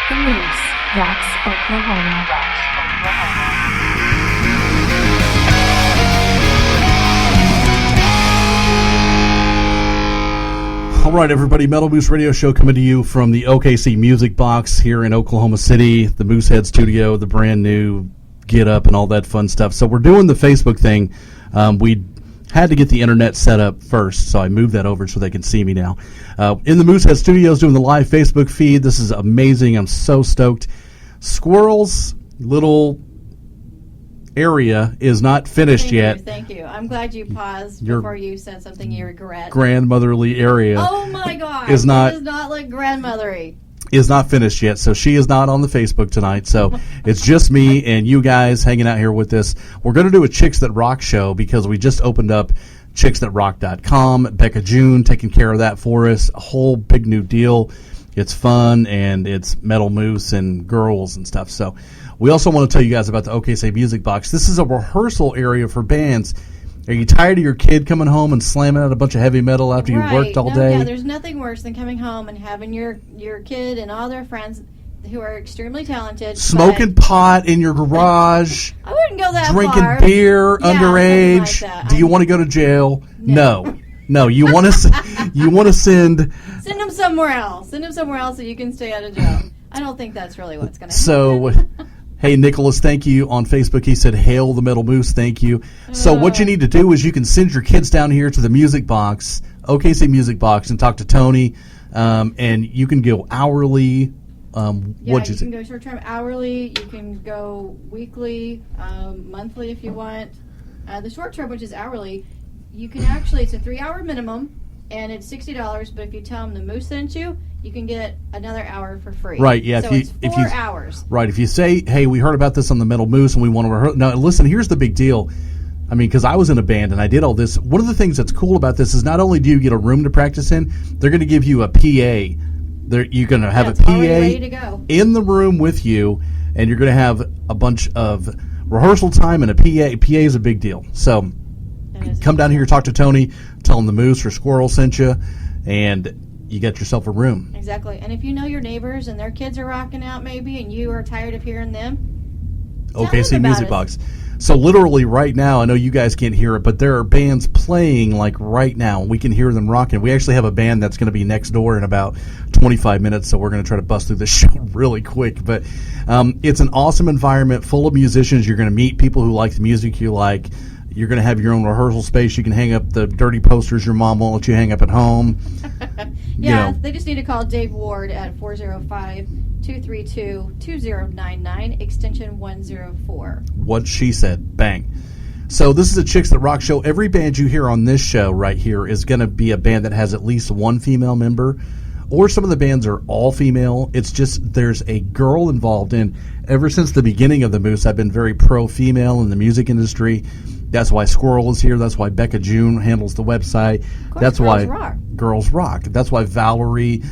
The Moose rocks Oklahoma. All right, everybody, Metal Moose Radio Show coming to you from the OKC Music Box here in Oklahoma City, the Moosehead Studio, the brand new get up and all that fun stuff. So we're doing the Facebook thing. We had to get the internet set up first, so I moved that over so they can see me now. In the Moosehead Studios doing the live Facebook feed. This is amazing. I'm so stoked. Squirrel's little area is not finished yet. Thank you. I'm glad you paused before you said something you regret. Grandmotherly area. Oh my God! It does not look grandmothery. Is not finished yet, so she is not on the Facebook tonight. So it's just me and you guys hanging out here with this. We're going to do a Chicks That Rock show because we just opened up CHIXTHATROCK.com. Becca June taking care of that for us. A whole big new deal. It's fun, and it's Metal Moose and girls and stuff. So we also want to tell you guys about the OKC Music Box. This is a rehearsal area for bands. Are you tired of your kid coming home and slamming out a bunch of heavy metal after you've worked all day? Yeah, there's nothing worse than coming home and having your kid and all their friends who are extremely talented smoking pot in your garage. I wouldn't go that drinking far. Beer underage. Like Do you want to go to jail? No. You want to send them somewhere else. Send them somewhere else so you can stay out of jail. I don't think that's really what's going to happen. So, hey, Nicholas, thank you on Facebook. He said, hail the Metal Moose, thank you. So what you need to do is you can send your kids down here to the Music Box, OKC Music Box, and talk to Tony, and you can go hourly. You can go short-term hourly. You can go weekly, monthly if you want. The short-term, which is hourly, you can actually, it's a 3-hour minimum, and it's $60, but if you tell them the Moose sent you, you can get another hour for free. Right, yeah. So it's 4 hours. Right, if you say, hey, we heard about this on the Metal Moose and we want to rehearse. Now, listen, here's the big deal. I mean, because I was in a band and I did all this. One of the things that's cool about this is not only do you get a room to practice in, they're going to give you a PA. You're going to have a PA ready to go in the room with you, and you're going to have a bunch of rehearsal time and a PA. PA is a big deal. So come down here, talk to Tony, tell him the Moose or Squirrel sent you, and you get yourself a room. Exactly. And if you know your neighbors and their kids are rocking out maybe and you are tired of hearing them, OKC Music Box. So literally right now, I know you guys can't hear it, but there are bands playing like right now. We can hear them rocking. We actually have a band that's going to be next door in about 25 minutes, so we're going to try to bust through this show really quick. But it's an awesome environment full of musicians. You're going to meet people who like the music you like. You're going to have your own rehearsal space. You can hang up the dirty posters your mom won't let you hang up at home. They just need to call Dave Ward at 405-232-2099, extension 104. What she said. Bang. So this is a Chicks That Rock show. Every band you hear on this show right here is going to be a band that has at least one female member, or some of the bands are all female. It's just there's a girl involved in. Ever since the beginning of the Moose, I've been very pro-female in the music industry. That's why Squirrel is here. That's why Becca June handles the website. That's why Girls Rock. That's why Valerie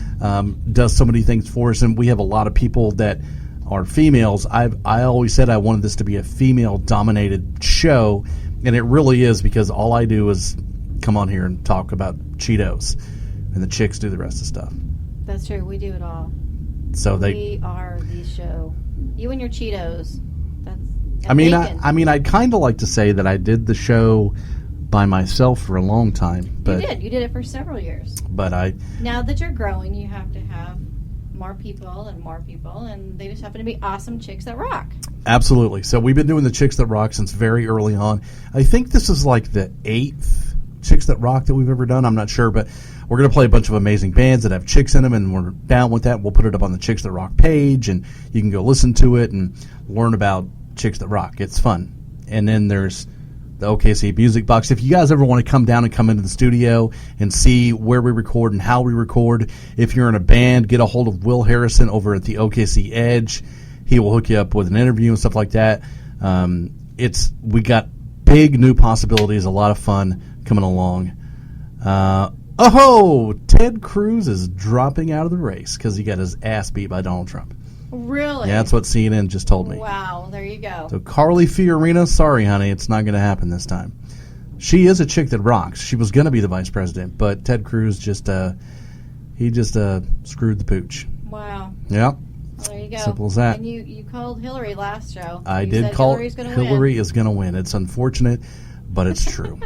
does so many things for us. And we have a lot of people that are females. I always said I wanted this to be a female-dominated show, and it really is because all I do is come on here and talk about Cheetos, and the chicks do the rest of the stuff. That's true. We do it all. So we are the show. You and your Cheetos. I'd kind of like to say that I did the show by myself for a long time. But You did it for several years. But now that you're growing, you have to have more people, and they just happen to be awesome Chicks That Rock. Absolutely. So we've been doing the Chicks That Rock since very early on. I think this is like the 8th Chicks That Rock that we've ever done. I'm not sure, but we're going to play a bunch of amazing bands that have chicks in them, and we're down with that. We'll put it up on the Chicks That Rock page, and you can go listen to it and learn about Chicks That Rock. It's fun. And then there's the OKC Music Box. If you guys ever want to come down and come into the studio and see where we record and how we record, if you're in a band, get a hold of Will Harrison over at the OKC Edge. He will hook you up with an interview and stuff like that. We got big new possibilities, a lot of fun coming along. Ted Cruz is dropping out of the race because he got his ass beat by Donald Trump. Really? Yeah, that's what CNN just told me. Wow, there you go. So Carly Fiorina, sorry, honey, it's not going to happen this time. She is a chick that rocks. She was going to be the vice president, but Ted Cruz just screwed the pooch. Wow. Yeah. There you go. Simple as that. And you called Hillary last show. I You did said call Hillary's gonna Hillary win. is going to win. It's unfortunate, but it's true.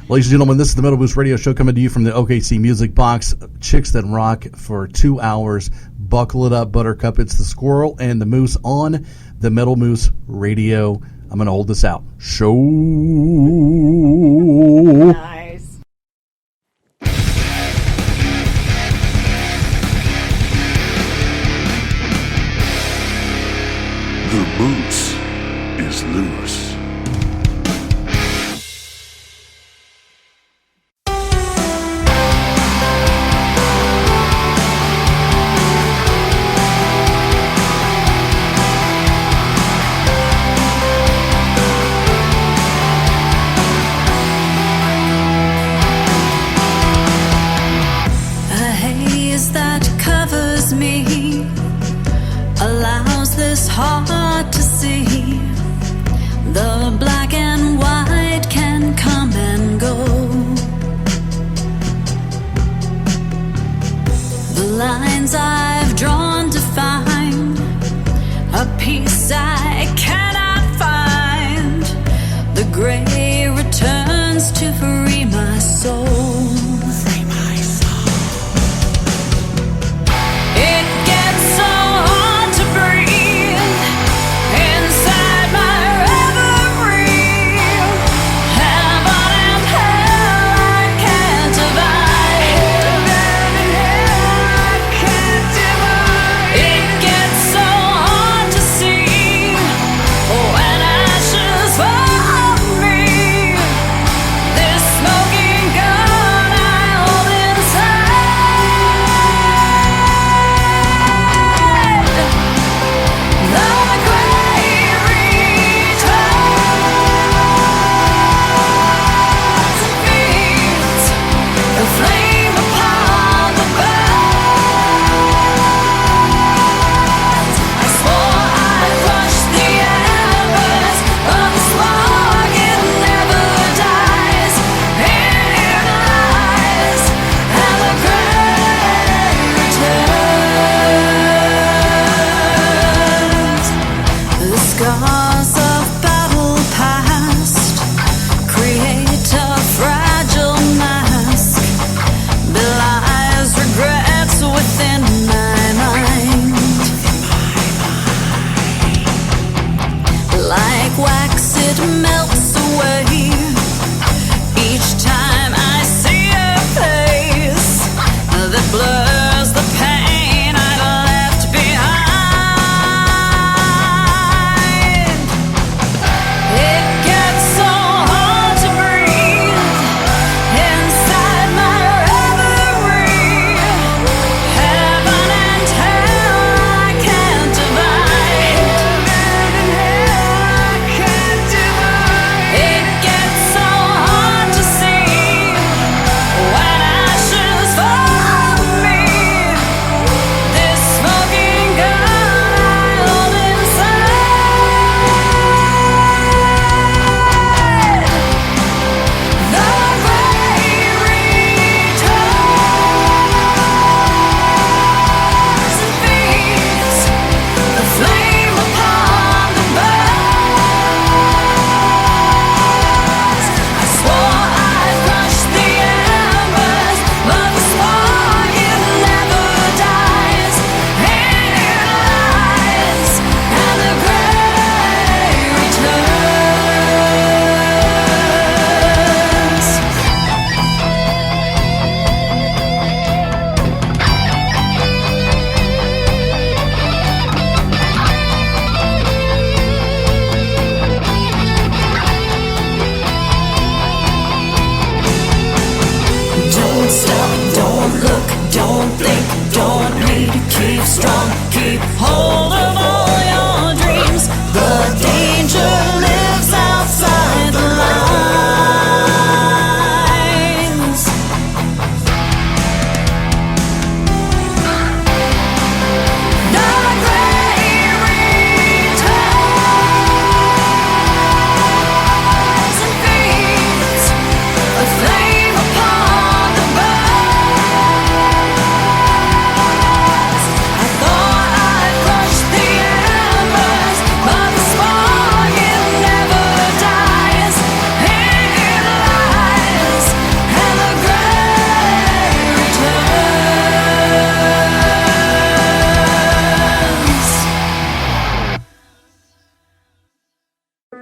Ladies and gentlemen, this is the Metal Boost Radio Show coming to you from the OKC Music Box. Chicks That Rock for 2 hours. Buckle it up, Buttercup. It's the Squirrel and the Moose on the Metal Moose Radio. I'm going to hold this out. Show. Nice. The moose is loose.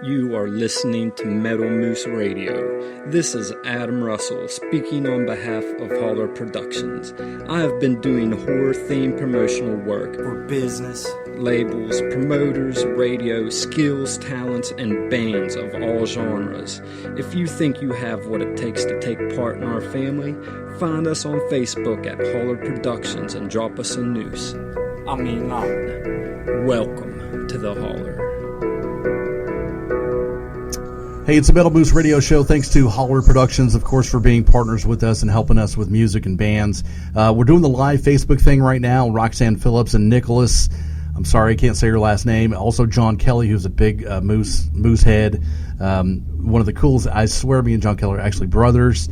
You are listening to METOMORPHISIS Radio. This is Adam Russell speaking on behalf of Holler Productions. I have been doing horror-themed promotional work for business, labels, promoters, radio, skills, talents, and bands of all genres. If you think you have what it takes to take part in our family, find us on Facebook at Holler Productions and drop us a noose. Welcome to the Holler. Hey, it's the METOMORPHISIS Radio Show. Thanks to Holler Productions, of course, for being partners with us and helping us with music and bands. We're doing the live Facebook thing right now. Roxanne Phillips and Nicholas, I'm sorry, I can't say your last name. Also, John Kelly, who's a big moose head. One of the coolest. I swear, me and John Kelly are actually brothers.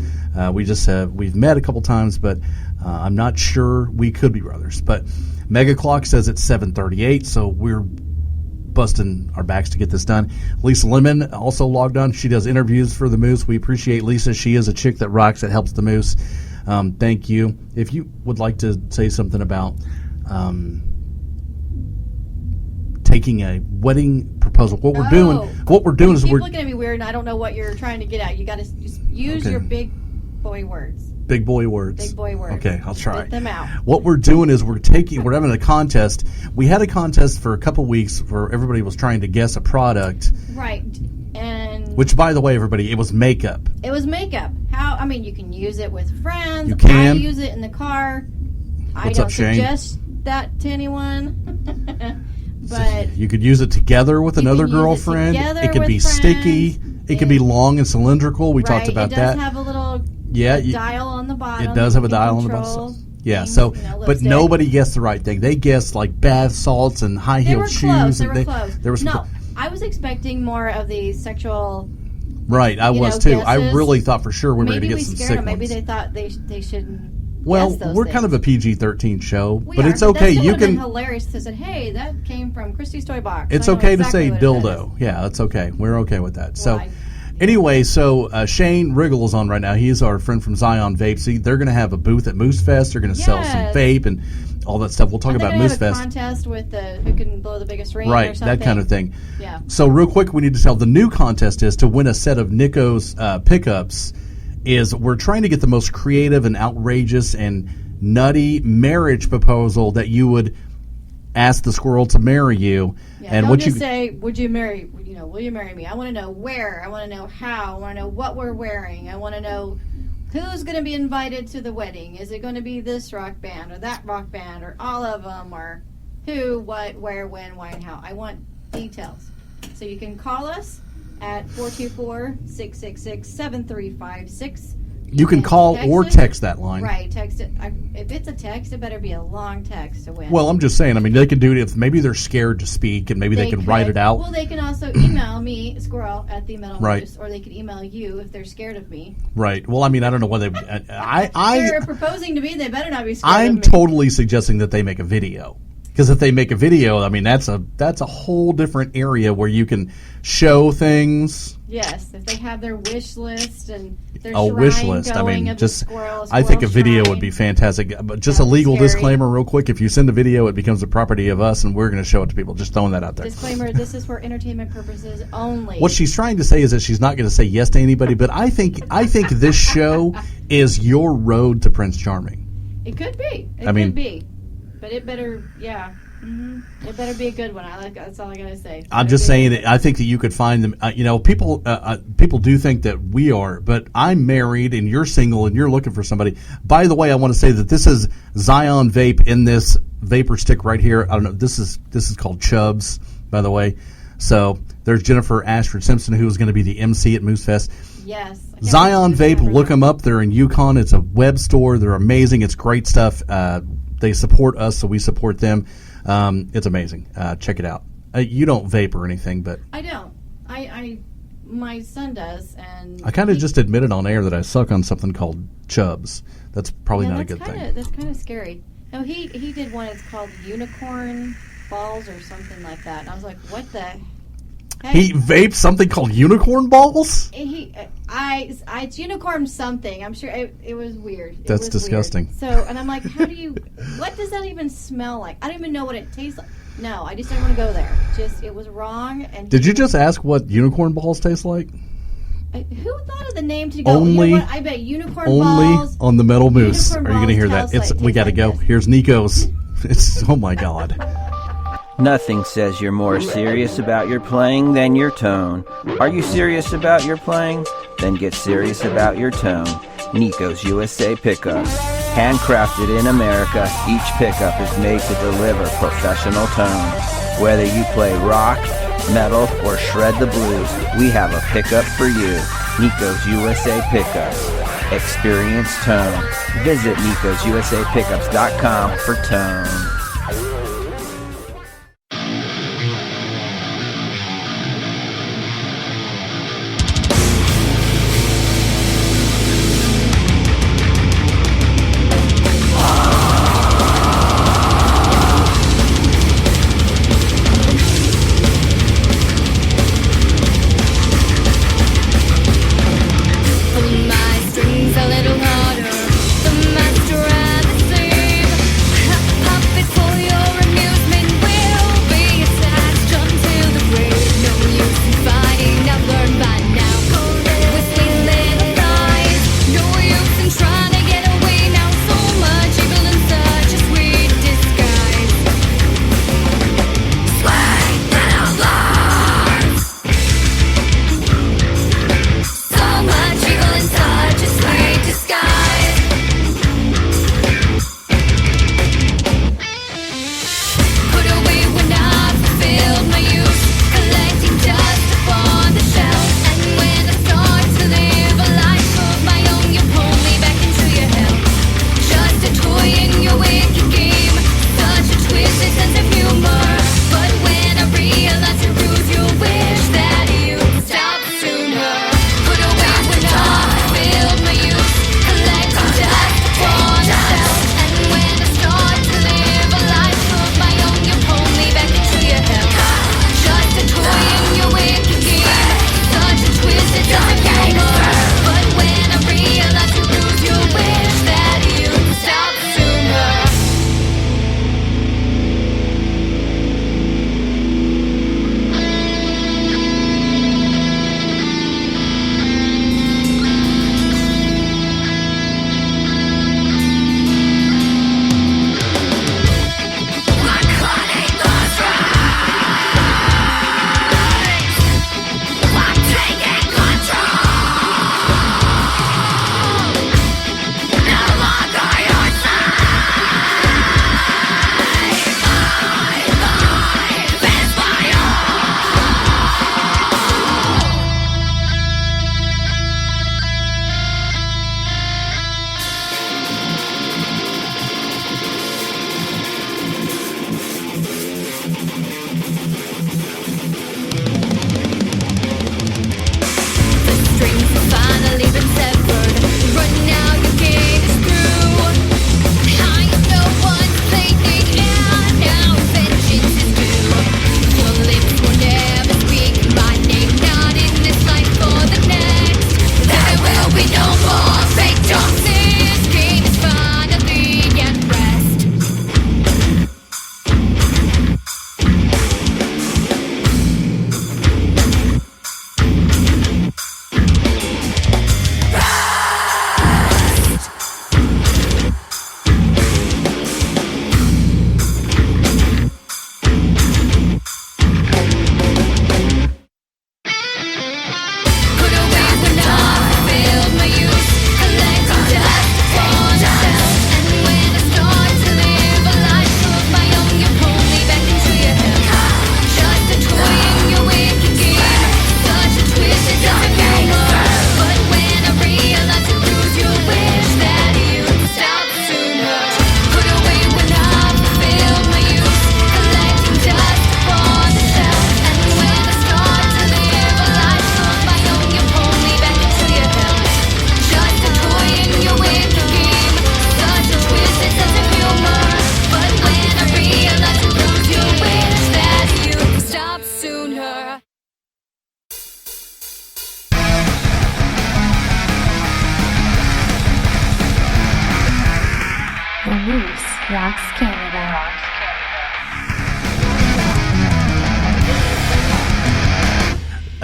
We've met a couple times, but I'm not sure we could be brothers. But Mega Clock says it's 7:38, so we're busting our backs to get this done. Lisa Lemon also logged on. She does interviews for the Moose. We appreciate Lisa. She is a chick that rocks, that helps the Moose. Thank you. If you would like to say something about taking a wedding proposal, what we're doing is keep we're looking at me weird, and I don't know what you're trying to get at. You got to just use your big boy words. Big boy words. Big boy words. Okay, I'll try. Get them out. What we're doing is we're having a contest. We had a contest for a couple weeks where everybody was trying to guess a product. Right. And which, by the way, everybody, it was makeup. It was makeup. You can use it with friends. You can. I use it in the car. What's I don't up, Shane? suggest that to anyone. But you could use it together with another girlfriend. It could be sticky. It could be long and cylindrical. We talked about that. It does have a little dial on the bottom. It does have a dial on the bottom. Yeah, things, but nobody guessed the right thing. They guessed like bath salts and high-heeled shoes. They were close. There was I was expecting more of the sexual. Right, I was too. Guesses. I really thought for sure we were going to get some sick ones. Maybe they thought they shouldn't. Well, we're kind of a PG-13 show, but it's but okay. That you can. Been hilarious to say, "Hey, that came from Christie's Toy Box." It's okay to say dildo. Yeah, that's okay. We're okay with that. So, anyway, Shane Riggle is on right now. He is our friend from Zion Vape. See, they're going to have a booth at Moose Fest. They're going to sell some vape and all that stuff. We'll talk about Moose Fest. A contest with who can blow the biggest ring, right? Or something. That kind of thing. Yeah. So, real quick, we need to tell the new contest is to win a set of Nico's pickups. We're trying to get the most creative and outrageous and nutty marriage proposal that you would ask the squirrel to marry you. Yeah, and don't just say, "Would you marry? Will you marry me?" I want to know where. I want to know how. I want to know what we're wearing. I want to know who's going to be invited to the wedding. Is it going to be this rock band or that rock band or all of them or who, what, where, when, why, and how? I want details. So you can call us at 424-666-7356. You can call or text that line. Right, text it. If it's a text, it better be a long text to win. Well, I'm just saying. I mean, they can do it if maybe they're scared to speak, and maybe they can write it out. Well, they can also email me, Squirrel, at the Metal right. Moose, or they can email you if they're scared of me. Right. Well, I mean, I don't know whether if they're proposing to me, they better not be scared I'm of me. totally suggesting that they make a video. Because if they make a video, I mean, that's a whole different area where you can show things. Yes, if they have their wish list and their wish list. I mean, I think a video would be fantastic. But just a legal disclaimer, real quick: if you send a video, it becomes the property of us, and we're going to show it to people. Just throwing that out there. Disclaimer: this is for entertainment purposes only. What she's trying to say is that she's not going to say yes to anybody. But I think this show is your road to Prince Charming. It could be. It could be. But it better, it better be a good one. That's all I gotta say. I'm just saying that I think that you could find them. People do think that we are, but I'm married and you're single and you're looking for somebody. By the way, I want to say that this is Zion Vape in this vapor stick right here. I don't know. This is called Chubbs, by the way. So there's Jennifer Ashford Simpson, who is going to be the MC at Moose Fest. Yes. Zion Vape, look them up. They're in Yukon. It's a web store. They're amazing. It's great stuff. They support us, so we support them. It's amazing. Check it out. You don't vape or anything, but I don't. My son does, and I kind of just admitted on air that I suck on something called Chubbs. That's probably not a good thing. That's kind of scary. No, he did one. It's called unicorn balls or something like that. And I was like, what the? He vaped something called unicorn balls? It's unicorn something. I'm sure it was weird. That's disgusting. Weird. So, and I'm like, what does that even smell like? I don't even know what it tastes like. No, I just didn't want to go there. It was wrong. And did you just ask what unicorn balls taste like? Who thought of the name to go? Only, you know what? I bet unicorn only balls. On the Metal Moose. Are you going to hear that? We got to like go. this. Here's Nico's. Oh my God. Nothing says you're more serious about your playing than your tone. Are you serious about your playing? Then get serious about your tone. Nico's USA Pickups. Handcrafted in America, each pickup is made to deliver professional tone. Whether you play rock, metal, or shred the blues, we have a pickup for you. Nico's USA Pickups. Experience tone. Visit Nico'sUSAPickups.com for tone. A little harder, the master and the slave. Puppets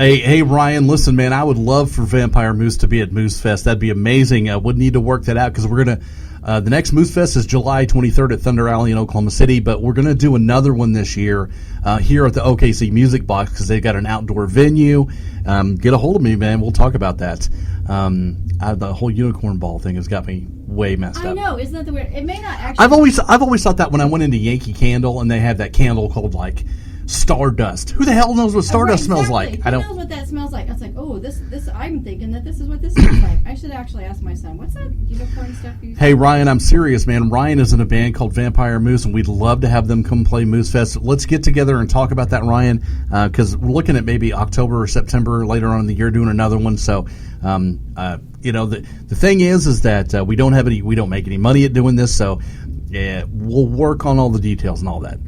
Hey, Ryan, listen, man, I would love for Vampire Moose to be at Moose Fest. That'd be amazing. Would need to work that out because we're going to, the next Moose Fest is July 23rd at Thunder Alley in Oklahoma City, but we're going to do another one this year here at the OKC Music Box because they've got an outdoor venue. Get a hold of me, man. We'll talk about that. The whole unicorn ball thing has got me way messed up. I know, isn't that the weird? It may not actually. I've always thought that when I went into Yankee Candle and they have that candle called like Stardust. Who the hell knows what Stardust smells like? Who knows what that smells like? I was like, oh, this. I'm thinking that this is what this smells like. I should actually ask my son. What's that unicorn stuff you? Hey, Ryan, I'm serious, man. Ryan is in a band called Vampire Moose, and we'd love to have them come play Moose Fest. Let's get together and talk about that, Ryan, because we're looking at maybe October or September later on in the year doing another one. So, the thing is that we don't make any money at doing this. So, we'll work on all the details and all that.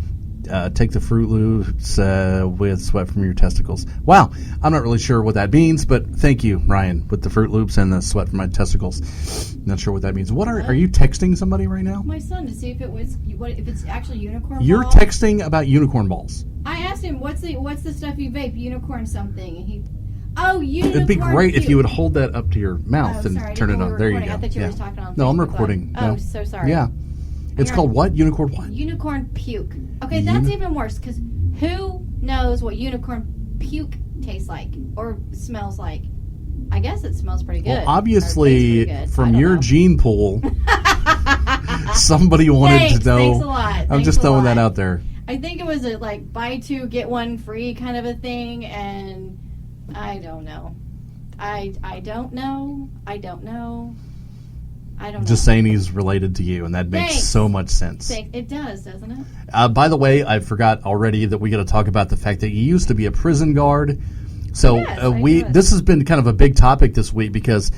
Take the Fruit Loops with sweat from your testicles. Wow, I'm not really sure what that means, but thank you, Ryan, with the Fruit Loops and the sweat from my testicles. Not sure what that means. What are you texting somebody right now? My son, to see if it's actually unicorn. You're balls. texting about unicorn balls. I asked him what's the stuff you vape, unicorn something, and he. Oh, unicorn. It'd be great puke. if you would hold that up to your mouth and sorry, turn it on. There you recording. go. I thought you were just talking on no, I'm Facebook recording. Live. Oh, No. so sorry. Yeah. It's called what? Unicorn what? Unicorn puke. Okay, that's even worse because who knows what unicorn puke tastes like or smells like? I guess it smells pretty good. Well, obviously, from your gene pool, somebody wanted to know. Thanks a lot. I'm just throwing that out there. I think it was a buy two get one free kind of a thing, and I don't know. I don't know. Just saying he's related to you, and that makes so much sense. It does, doesn't it? By the way, I forgot already that we got to talk about the fact that you used to be a prison guard. So this has been kind of a big topic this week because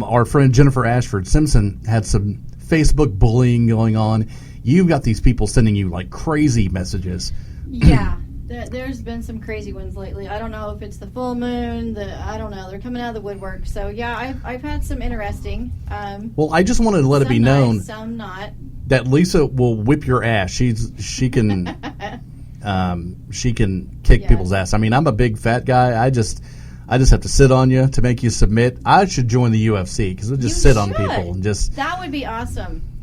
our friend Jennifer Ashford Simpson had some Facebook bullying going on. You've got these people sending you like crazy messages. Yeah. There's been some crazy ones lately. I don't know if it's the full moon. I don't know. They're coming out of the woodwork. So yeah, I've had some interesting. Well, I just wanted to let it be known. Some not. That Lisa will whip your ass. She can kick people's ass. I mean, I'm a big fat guy. I just have to sit on you to make you submit. I should join the UFC because I just sit on people and just. That would be awesome.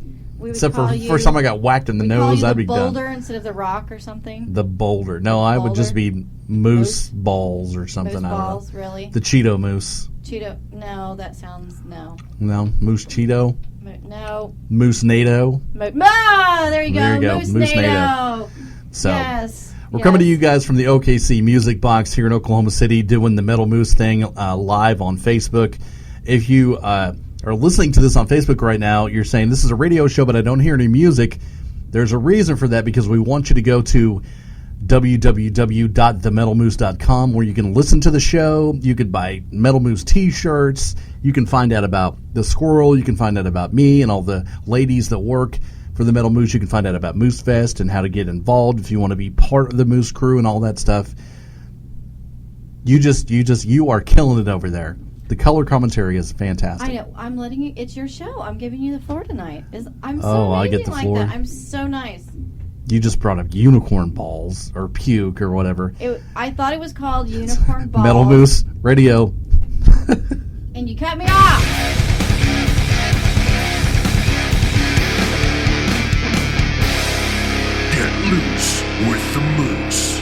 Except for first time I got whacked in the nose, I'd be done. The boulder instead of the rock or something. The boulder. No, I would just be moose balls or something. Moose I don't balls, know. really? The Cheeto moose. Cheeto. No, that sounds no. No, moose Cheeto. No. Moose NATO. There you go. There you go. Moose NATO. So yes. We're coming to you guys from the OKC Music Box here in Oklahoma City, doing the Metal Moose thing live on Facebook. If you are listening to this on Facebook right now, you're saying this is a radio show, but I don't hear any music. There's a reason for that because we want you to go to www.themetalmoose.com where you can listen to the show. You could buy Metal Moose t-shirts. You can find out about the squirrel. You can find out about me and all the ladies that work for the Metal Moose. You can find out about Moose Fest and how to get involved if you want to be part of the Moose crew and all that stuff. You are killing it over there. The color commentary is fantastic. I know. I'm letting you. It's your show. I'm giving you the floor tonight. I'm so I get the floor. That. I'm so nice. You just brought up unicorn balls or puke or whatever. I thought it was called unicorn balls. Metal Moose Radio. And you cut me off. Get loose with the moose.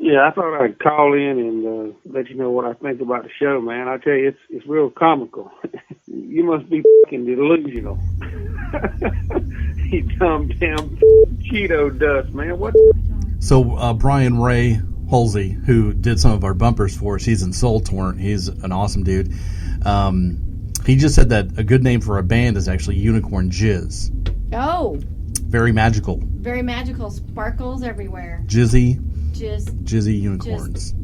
Yeah, I thought I'd call in and let you know what I think about the show, man. I tell you, it's real comical. You must be fucking delusional. You dumb damn Cheeto dust, man. What? So Brian Ray Halsey, who did some of our bumpers for us, he's in Soul Torrent. He's an awesome dude. He just said that a good name for a band is actually Unicorn Jizz. Oh. Very magical. Very magical. Sparkles everywhere. Jizzy unicorns.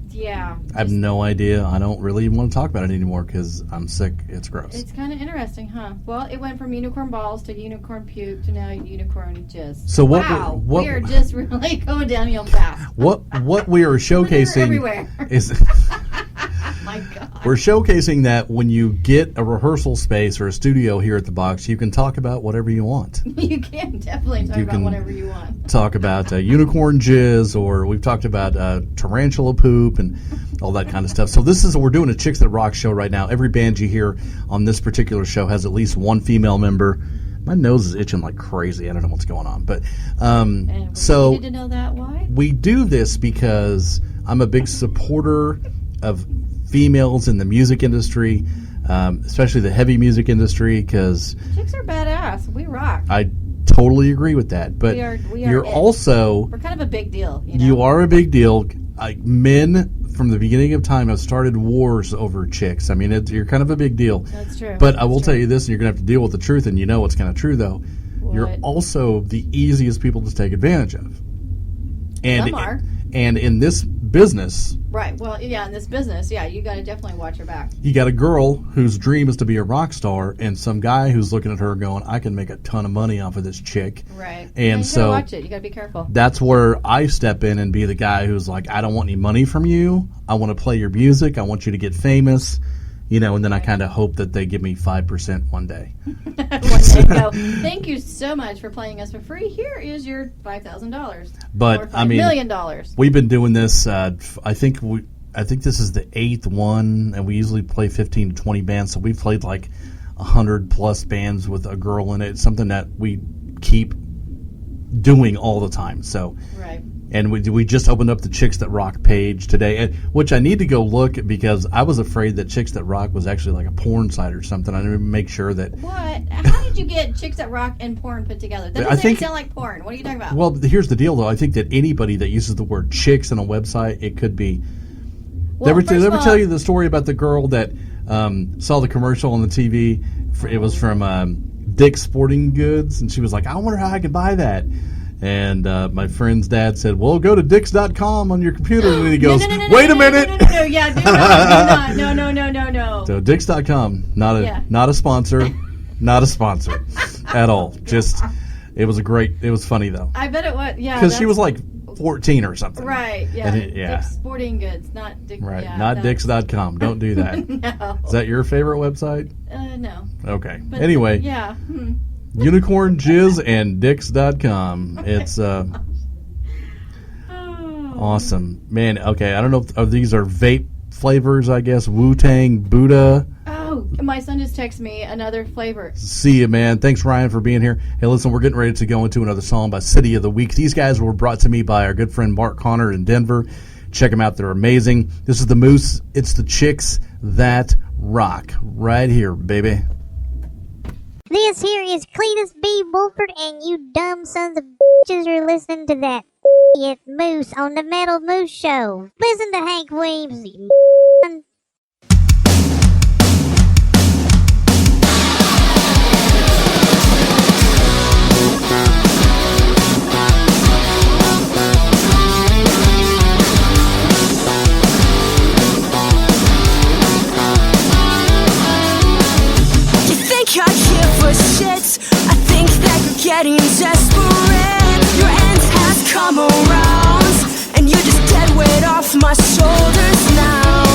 Yeah. I have no idea. I don't really even want to talk about it anymore because I'm sick. It's gross. It's kind of interesting, huh? Well, it went from unicorn balls to unicorn puke to now unicorn jizz. So what? Wow, what we are just really going downhill fast. What we are showcasing everywhere. is. My God. We're showcasing that when you get a rehearsal space or a studio here at the Box, you can talk about whatever you want. You can definitely talk about whatever you want. Talk about unicorn jizz, or we've talked about tarantula poop and all that kind of stuff. So we're doing a Chicks That Rock show right now. Every band you hear on this particular show has at least one female member. My nose is itching like crazy. I don't know what's going on. But and so needed to know that. Why? We do this because I'm a big supporter of females in the music industry, especially the heavy music industry, because chicks are badass. We rock. I totally agree with that. But we you're are also... We're kind of a big deal. You know? You are a big deal. Men, from the beginning of time, have started wars over chicks. I mean, you're kind of a big deal. That's true. But I will tell you this, and you're going to have to deal with the truth, and you know it's kind of true, though. What? You're also the easiest people to take advantage of. And, Some are. And in this business... Right. Well, yeah, in this business, yeah, you got to definitely watch your back. You got a girl whose dream is to be a rock star, and some guy who's looking at her going, I can make a ton of money off of this chick. Right. And you so gotta watch it. You got to be careful. That's where I step in and be the guy who's like, I don't want any money from you. I want to play your music. I want you to get famous. You know, and then I kind of hope that they give me 5% one day. One day go, thank you so much for playing us for free. Here is your $5,000. But or $5 I mean, million. We've been doing this. I think this is the 8th one, and we usually play 15 to 20 bands. So we've played like 100 plus bands with a girl in it. It's something that we keep doing all the time. So right. And we just opened up the Chicks That Rock page today, which I need to go look because I was afraid that Chicks That Rock was actually like a porn site or something. I need to make sure that... What? How did you get Chicks That Rock and porn put together? That doesn't even sound like porn. What are you talking about? Well, here's the deal, though. I think that anybody that uses the word chicks on a website, it could be... Well, Did I ever tell you the story about the girl that saw the commercial on the TV? It was from Dick's Sporting Goods, and she was like, I wonder how I could buy that. And my friend's dad said, well, go to Dix.com on your computer. And then he goes, wait a minute. No. So Dix.com, not a sponsor. Not a sponsor at all. Just, it was funny, though. I bet it was, yeah. Because she was like 14 or something. Right, yeah. Dick's Sporting Goods, not Dick. Right, yeah, not Dix.com. Don't do that. No. Is that your favorite website? No. Okay. But, anyway. Yeah. Unicorn Jizz and Dix.com. It's awesome. Man, okay, I don't know if these are vape flavors, I guess. Wu-Tang, Buddha. Oh, my son just texted me another flavor. See you, man. Thanks, Ryan, for being here. Hey, listen, we're getting ready to go into another song by City of the Week. These guys were brought to me by our good friend Mark Connor in Denver. Check them out. They're amazing. This is the Moose. It's the Chicks That Rock. Right here, baby. This here is Cletus B. Wolford, and you dumb sons of bitches are listening to that Moose on the Metal Moose Show. Listen to Hank Williams, you Got here for shit. I think that you're getting desperate. Your end has come around, and you're just dead weight off my shoulders now.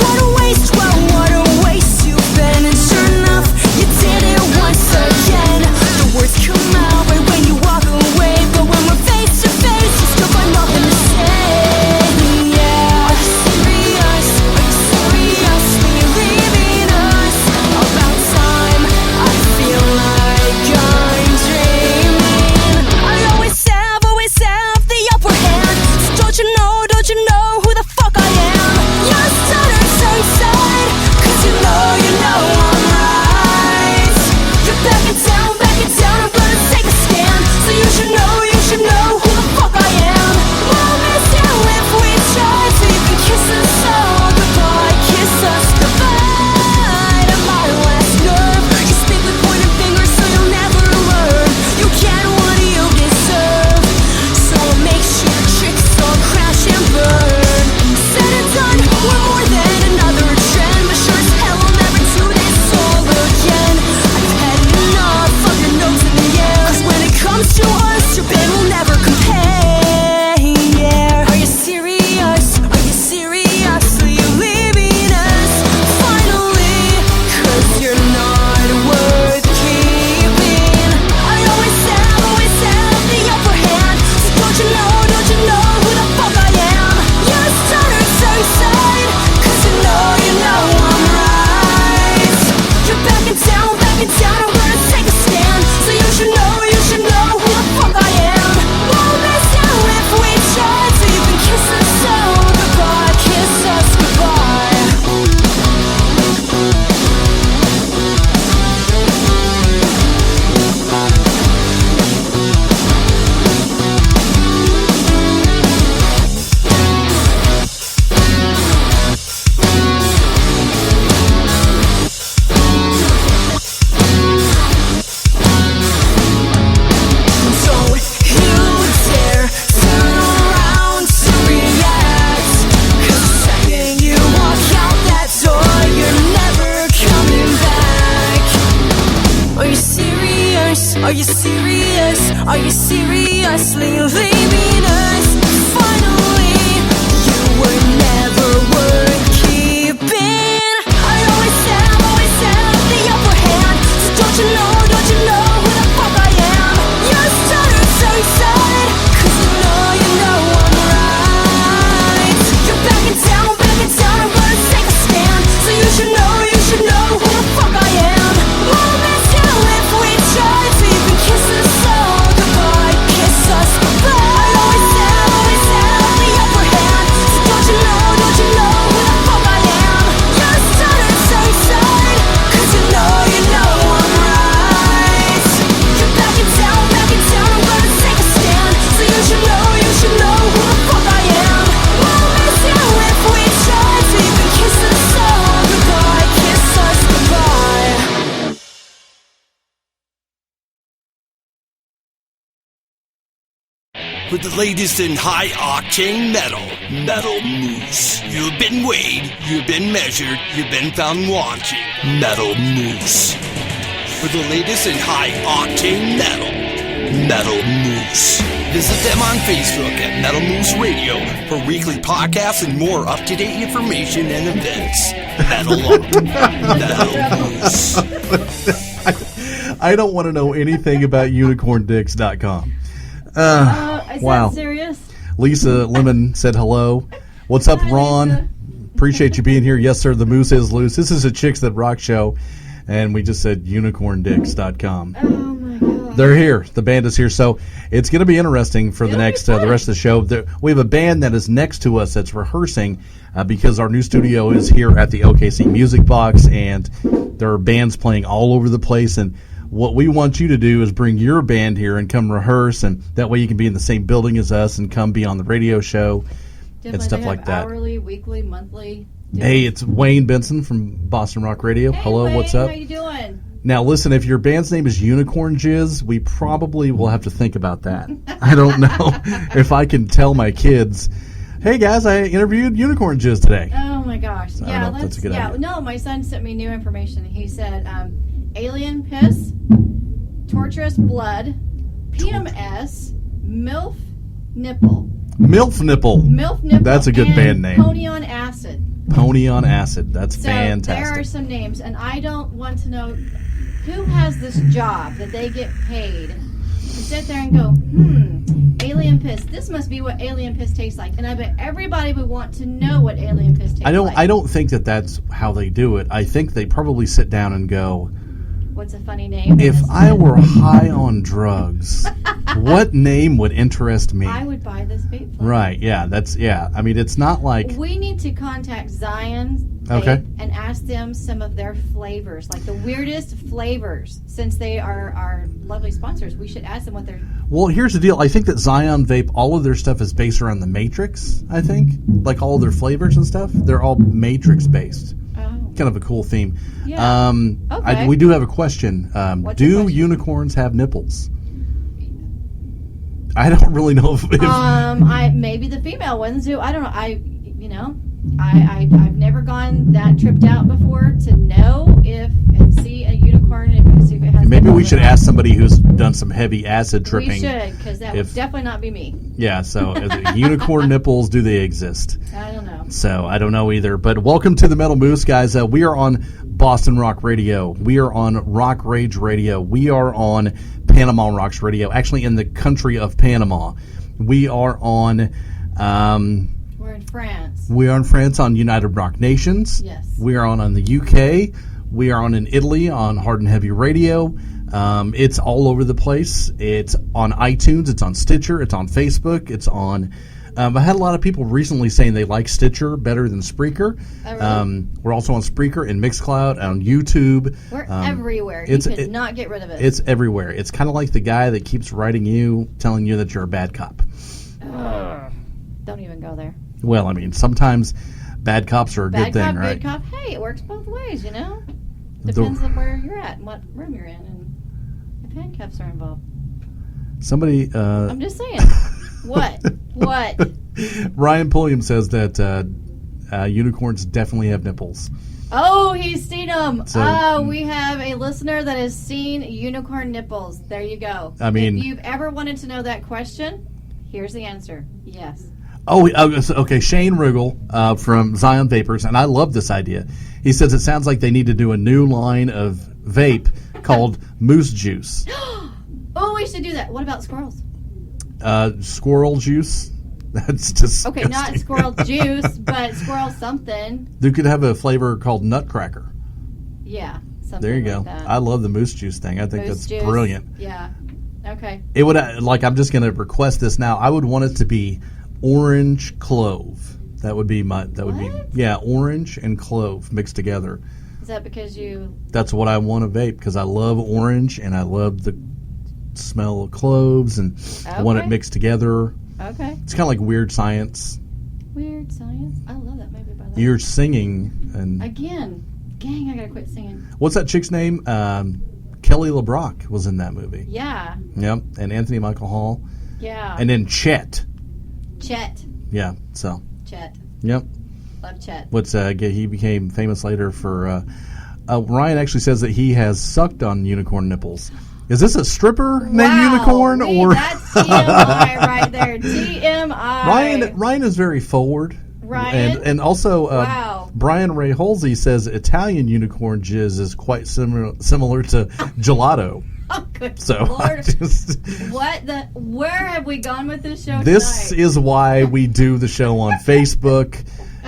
What a waste, well, what a waste you've been. And sure enough, you did it once again. The words come out right when you walk away, but when we're face to face, you still got nothing to say. Yeah, are you seriously leaving us? About time. I feel like I'm dreaming. I always have the upper hand. So don't you know? Are you serious? Are you seriously leaving us? Finally, you were never worth keeping. I always have the upper hand. So don't you know who the fuck I am? You're stutter, say side, 'cause you know I'm right. You're backing down, I'm gonna take a stand. So you should know who the fuck I am. We'll miss you if we try to even kiss us all goodbye. Kiss us goodbye. I always have the upper hand. So don't you know who the fuck I am? You're stutter, say side, 'cause you know I'm right. You're backing down, I'm gonna take a stand. So you should know who the fuck I am. We'll miss you if we try to even kiss us all goodbye. Kiss us goodbye. With the latest in high-octane metal, Metal Moose. You've been weighed, you've been measured, you've been found wanting. Metal Moose. For the latest in high-octane metal, Metal Moose. Visit them on Facebook at Metal Moose Radio for weekly podcasts and more up-to-date information and events. Metal Moose. I don't want to know anything about unicorndicks.com. Is Wow. that serious? Lisa Lemon said hello. What's up, Hi, Ron? Lisa. Appreciate you being here. Yes, sir. The Moose is loose. This is a Chicks That Rock show, and we just said unicorndicks.com. Oh my god. They're here. The band is here. So it's going to be interesting for the next, the rest of the show. We have a band that is next to us that's rehearsing because our new studio is here at the OKC Music Box, and there are bands playing all over the place. And what we want you to do is bring your band here and come rehearse, and that way you can be in the same building as us and come be on the radio show and stuff like that. Hourly, weekly, monthly. Hey, it's Wayne Benson from Boston Rock Radio. Hey, hello, Wayne, what's up? How you doing? Now, listen, if your band's name is Unicorn Jizz, we probably will have to think about that. I don't know if I can tell my kids, hey, guys, I interviewed Unicorn Jizz today. Oh, my gosh. I don't know if that's a good idea. No, my son sent me new information. He said alien piss, torturous blood, PMS, MILF nipple. MILF Nipple. MILF nipple. That's a good and band name. Pony on acid. Pony on Acid. That's So fantastic. there are some names, and I don't want to know who has this job that they get paid to sit there and go, alien piss. This must be what alien piss tastes like. And I bet everybody would want to know what alien piss tastes like. I don't think that that's how they do it. I think they probably sit down and go, what's a funny name? if I were high on drugs, what name would interest me? I would buy this vape. Right, yeah, I mean, it's not like... We need to contact Zion Okay. and ask them some of their flavors, like the weirdest flavors. Since they are our lovely sponsors, we should ask them what they're... Well, here's the deal. I think that Zion Vape, all of their stuff is based around the Matrix, I think. Like all of their flavors and stuff, they're all Matrix-based. Kind of a cool theme. Yeah. Okay. We do have a question. What's your question? Unicorns have nipples? I don't really know if maybe the female ones do. I don't know. I've never gone that tripped out before to know if and see a unicorn and see if it has. maybe we nipples should or not. ask somebody who's done some heavy acid tripping. We should, because that would definitely not be me. Yeah. So, unicorn nipples, do they exist? I don't know. So I don't know either. But welcome to the Metal Moose, guys. We are on Boston Rock Radio. We are on Rock Rage Radio. We are on Panama Rocks Radio. Actually, in the country of Panama. We are on. We're in France. We are in France on United Rock Nations. Yes. We are on the UK. We are on in Italy on Hard and Heavy Radio. It's all over the place. It's on iTunes. It's on Stitcher. It's on Facebook. It's on... I had a lot of people recently saying they like Stitcher better than Spreaker. Oh, really? We're also on Spreaker and Mixcloud, on YouTube. We're everywhere. You could not get rid of it. It's everywhere. It's kind of like the guy that keeps writing you, telling you that you're a bad cop. Don't even go there. Well, I mean, sometimes bad cops are a good thing, right? Good cop. Hey, it works both ways, you know? Depends on where you're at and what room you're in, and if handcuffs are involved. Somebody... I'm just saying. What? What? Ryan Pulliam says that unicorns definitely have nipples. Oh, he's seen them. So- We have a listener that has seen unicorn nipples. There you go. I mean- if you've ever wanted to know that question, here's the answer. Yes. Oh, okay. Shane Rugel from Zion Vapors, and I love this idea. He says it sounds like they need to do a new line of vape called Moose Juice. Oh, we should do that. What about squirrels? Squirrel juice? That's disgusting. Okay, not squirrel juice, but squirrel something. You could have a flavor called Nutcracker. Yeah, something There you like go. that. I love the Moose Juice thing. I think Moose that's juice. brilliant. Yeah. Okay. It would I'm just going to request this now. I would want it to be orange clove. That would be orange and clove mixed together. Is that because you... That's what I want to vape because I love orange and I love the smell of cloves and I want it Okay. mixed together. Okay. It's kind of like Weird Science. Weird Science. I love that movie, by the way. You're singing and Again. Gang, I gotta quit singing. what's that chick's name? Kelly LeBrock was in that movie. Yeah. Yep, and Anthony Michael Hall, Yeah. and then Chet. Chet. Yeah, so Chet. yep. Love Chet. He became famous later for. Ryan actually says that he has sucked on unicorn nipples. Is this a stripper named Unicorn Lee, or? That's TMI right there. TMI. Ryan is very forward. Ryan? And also Wow. Brian Ray Halsey says Italian unicorn jizz is quite similar to gelato. Oh, good So Lord. Where have we gone with this show this tonight? is why we do the show on Facebook.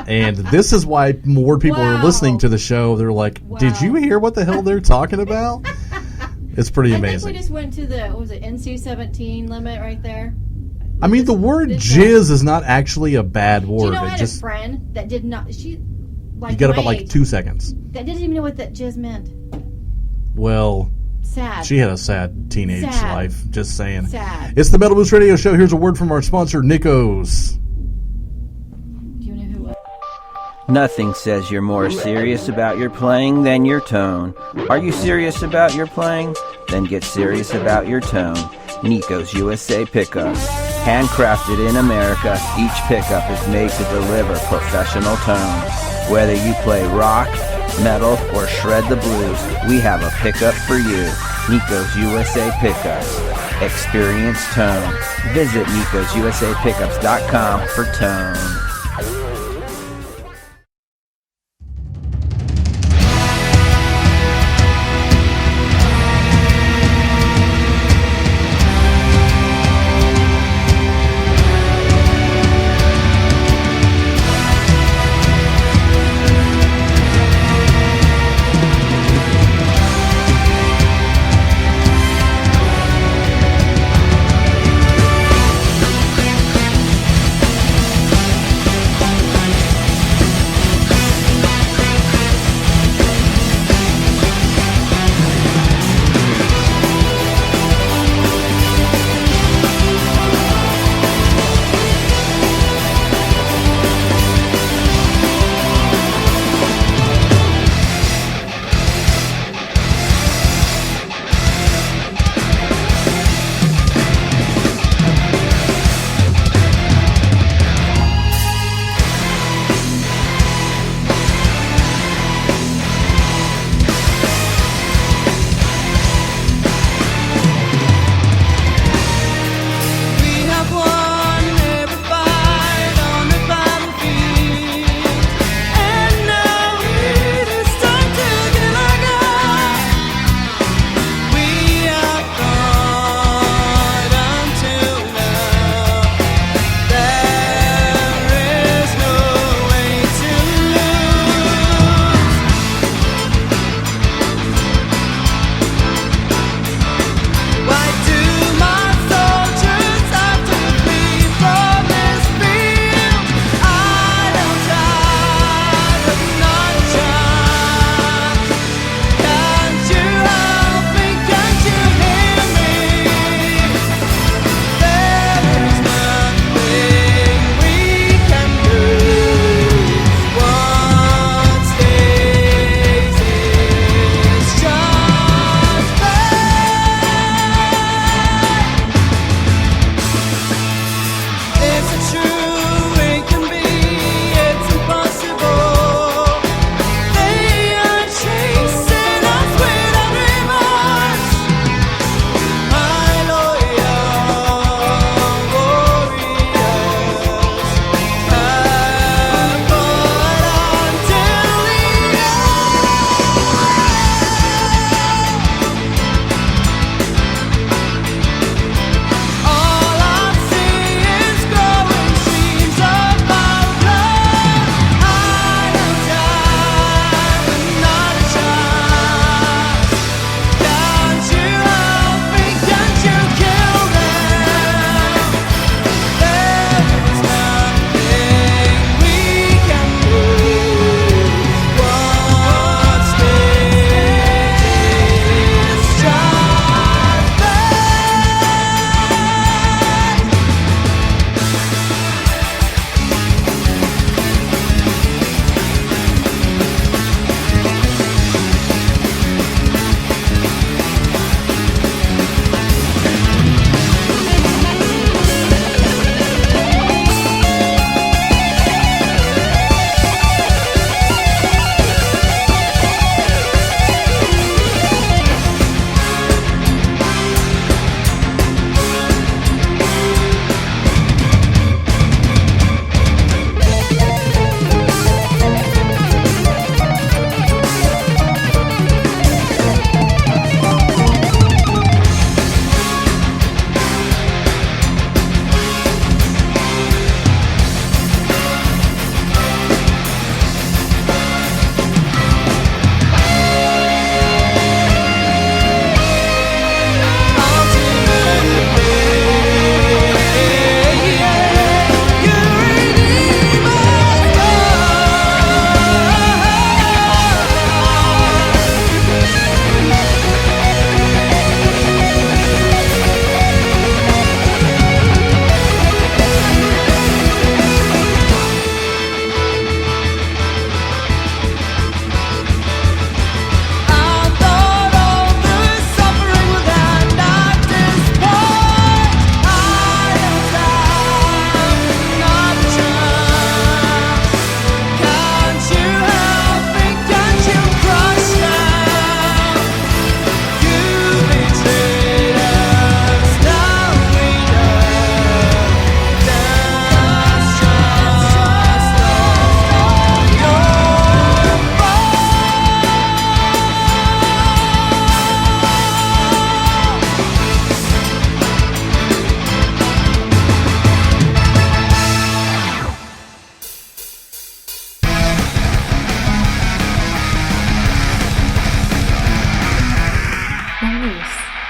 And this is why more people are Wow. listening to the show. They're like, did Wow. you hear what the hell they're talking about? It's pretty I amazing. think we just went to the, what was it, NC-17 limit right there. I mean, the word jizz is not actually a bad word. Do you know, I It had just a friend that did not, she, like you got my about like age, 2 seconds. that didn't even know what that jizz meant. Well, Sad. she had a sad teenage Sad. life. Just saying. Sad. It's the Metal Boost Radio Show. Here's a word from our sponsor, Nikos. Do you know who? Nothing says you're more serious about your playing than your tone. Are you serious about your playing? Then get serious about your tone. Nikos USA Pickups. Handcrafted in America, each pickup is made to deliver professional tones. Whether you play rock, metal, or shred the blues, we have a pickup for you. Nikos USA Pickups. Experience tone. Visit NikosUSAPickups.com for tone.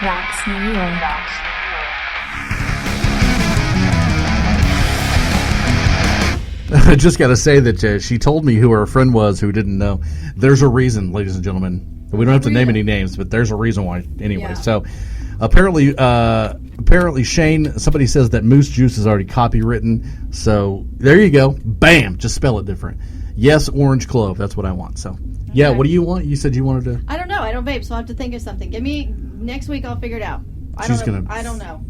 Rocks New York. I just got to say that she told me who her friend was who didn't know. There's a reason, ladies and gentlemen. We don't have to name any names, but there's a reason why anyway. Yeah. So apparently Shane, somebody says that Moose Juice is already copywritten. So there you go. Bam. Just spell it different. Yes, orange clove. That's what I want. So yeah, what do you want? You said you wanted to. I don't know. I don't vape, so I'll have to think of something. Give me next week. I'll figure it out. I don't know.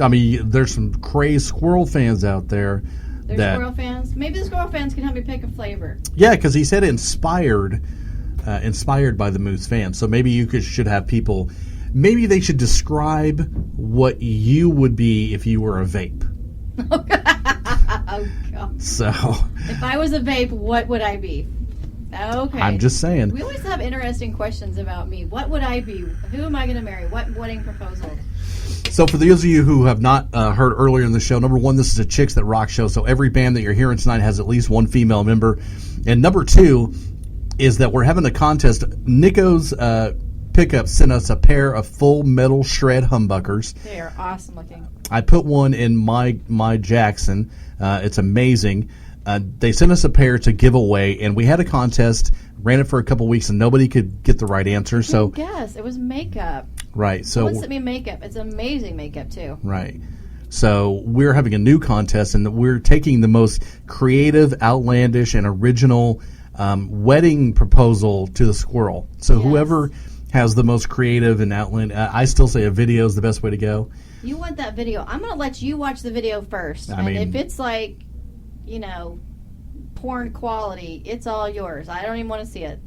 I mean, there's some crazy squirrel fans out there. There's squirrel fans. Maybe the squirrel fans can help me pick a flavor. Yeah, because he said inspired by the Moose fans. So maybe you should have people. Maybe they should describe what you would be if you were a vape. Oh God. So if I was a vape, what would I be? Okay. I'm just saying. We always have interesting questions about me. What would I be? Who am I going to marry? What wedding proposal? So for those of you who have not heard earlier in the show, number one, this is a Chicks That Rock show. So every band that you're hearing tonight has at least one female member. And number two is that we're having a contest. Nico's Pickup sent us a pair of full metal shred humbuckers. They are awesome looking. I put one in my Jackson. It's amazing. They sent us a pair to give away, and we had a contest, ran it for a couple weeks, and nobody could get the right answer. So yes, it was makeup. Right. So someone sent me makeup. It's amazing makeup too. Right. So we're having a new contest, and we're taking the most creative, outlandish, and original wedding proposal to the squirrel. So whoever has the most creative and outlandish, I still say a video is the best way to go. You want that video? I'm going to let you watch the video first. I mean, if it's like, porn quality, it's all yours. I don't even want to see it.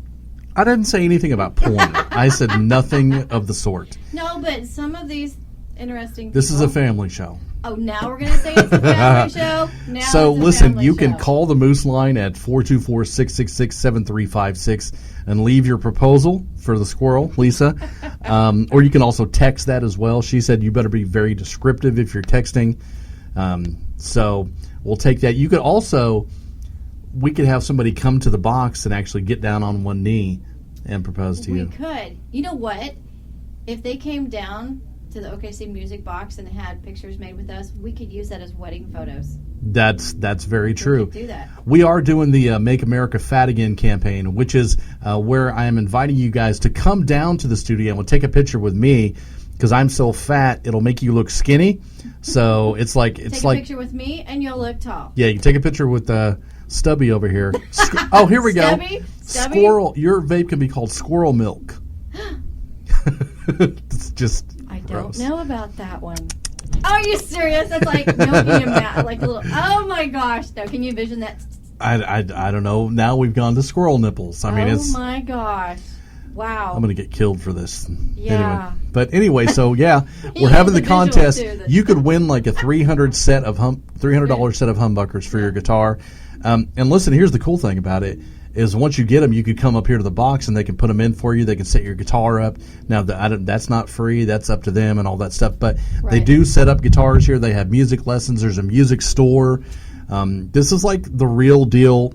I didn't say anything about porn. I said nothing of the sort. No, but some of these interesting people. This is a family show. Oh, now we're going to say it's a family show? Now so it's a listen, family you show. can call the Moose line at 424-666-7356 and leave your proposal for the squirrel, Lisa. Or you can also text that as well. She said you better be very descriptive if you're texting. So we'll take that. You could also, we could have somebody come to the box and actually get down on one knee and propose to you. We could. You know what? If they came down to the OKC Music Box and had pictures made with us, we could use that as wedding photos. That's very true. We could do that. We are doing the Make America Fat Again campaign, which is where I am inviting you guys to come down to the studio and take a picture with me because I'm so fat it'll make you look skinny. So it's like take a picture with me and you'll look tall. Yeah, you take a picture with Stubby over here. Oh, here we go. Stubby? Squirrel. Your vape can be called Squirrel Milk. It's just. I don't know about that one. Are you serious? That's like milking a mat, like a little. Oh my gosh! Now, can you envision that? I don't know. Now we've gone to squirrel nipples. I mean, it's. Oh my gosh! Wow. I'm gonna get killed for this. Yeah. Anyway. But anyway, so yeah, we're having the contest. You could win like a $300 set of humbuckers for your guitar. And listen, here's the cool thing about it. Is once you get them, you could come up here to the box and they can put them in for you. They can set your guitar up. Now, that's not free. That's up to them and all that stuff. But they do set up guitars here. They have music lessons. There's a music store. This is like the real deal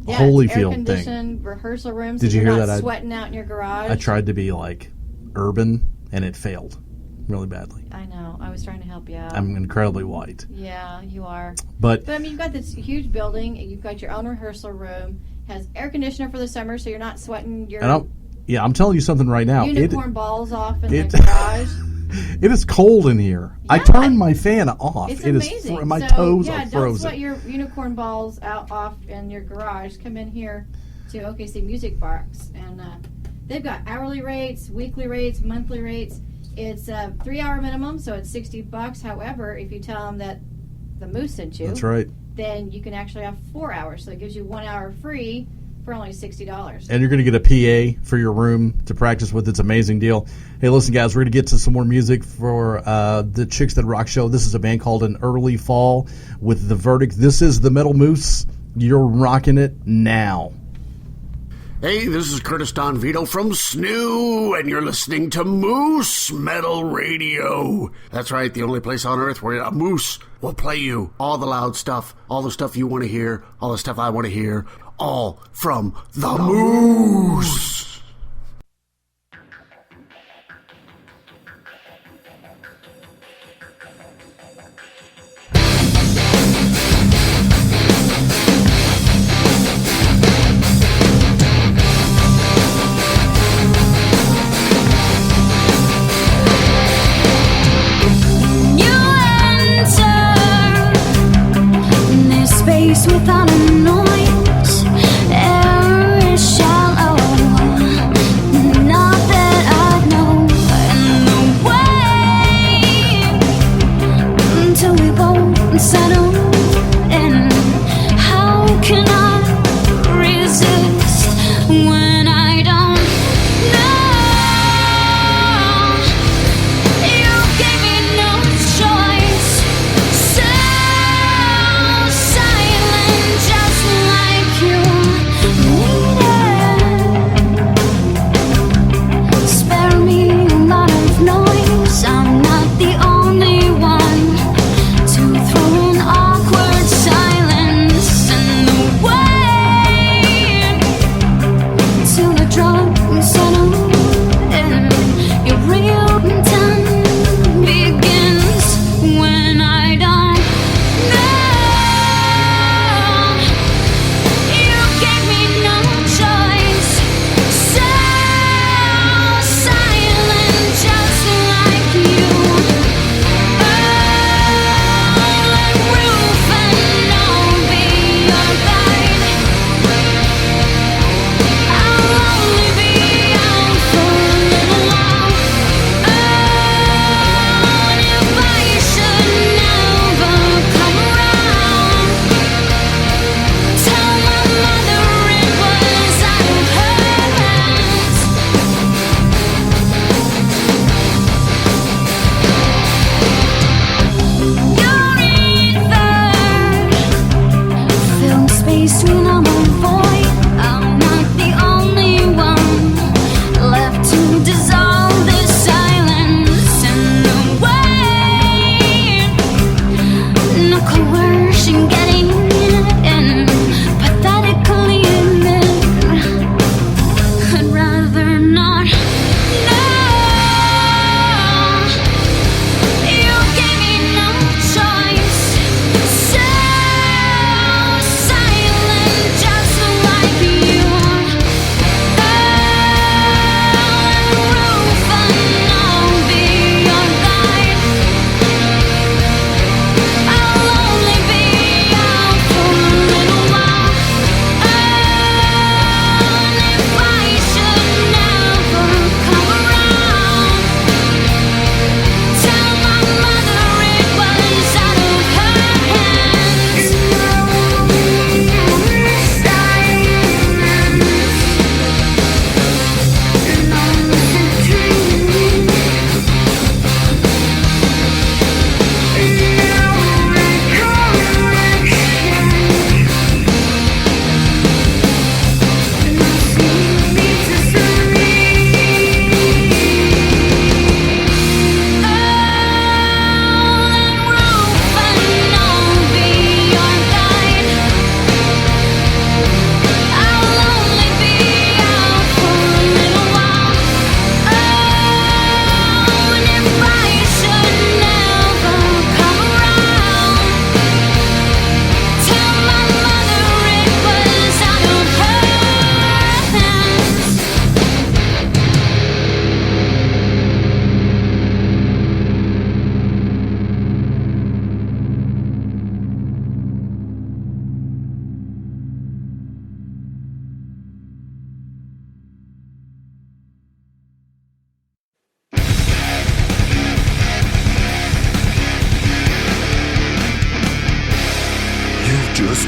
Holyfield thing. Air-conditioned rehearsal rooms. Did you hear that? Sweating out in your garage. I tried to be like urban and it failed really badly. I know. I was trying to help you out. I'm incredibly white. Yeah, you are. But I mean, you've got this huge building. You've got your own rehearsal room. Has air conditioner for the summer, so you're not sweating your I'm telling you something right now. Unicorn balls off in the garage. It is cold in here. Yeah. I turned my fan off. It's amazing. My toes are frozen. Don't sweat your unicorn balls off in your garage. Come in here to OKC Music Box, and they've got hourly rates, weekly rates, monthly rates. It's a 3-hour minimum, so it's $60. However, if you tell them that the Moose sent you, that's right, then you can actually have 4 hours. So it gives you 1 hour free for only $60. And you're going to get a PA for your room to practice with. It's an amazing deal. Hey, listen, guys, we're going to get to some more music for the Chicks That Rock show. This is a band called An Early Fall with The Verdict. This is the Metal Moose. You're rocking it now. Hey, this is Curtis Don Vito from Snoo, and you're listening to Moose Metal Radio. That's right, the only place on earth where a moose will play you all the loud stuff, all the stuff you want to hear, all the stuff I want to hear, all from the Moose.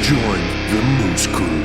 join the Moose Crew.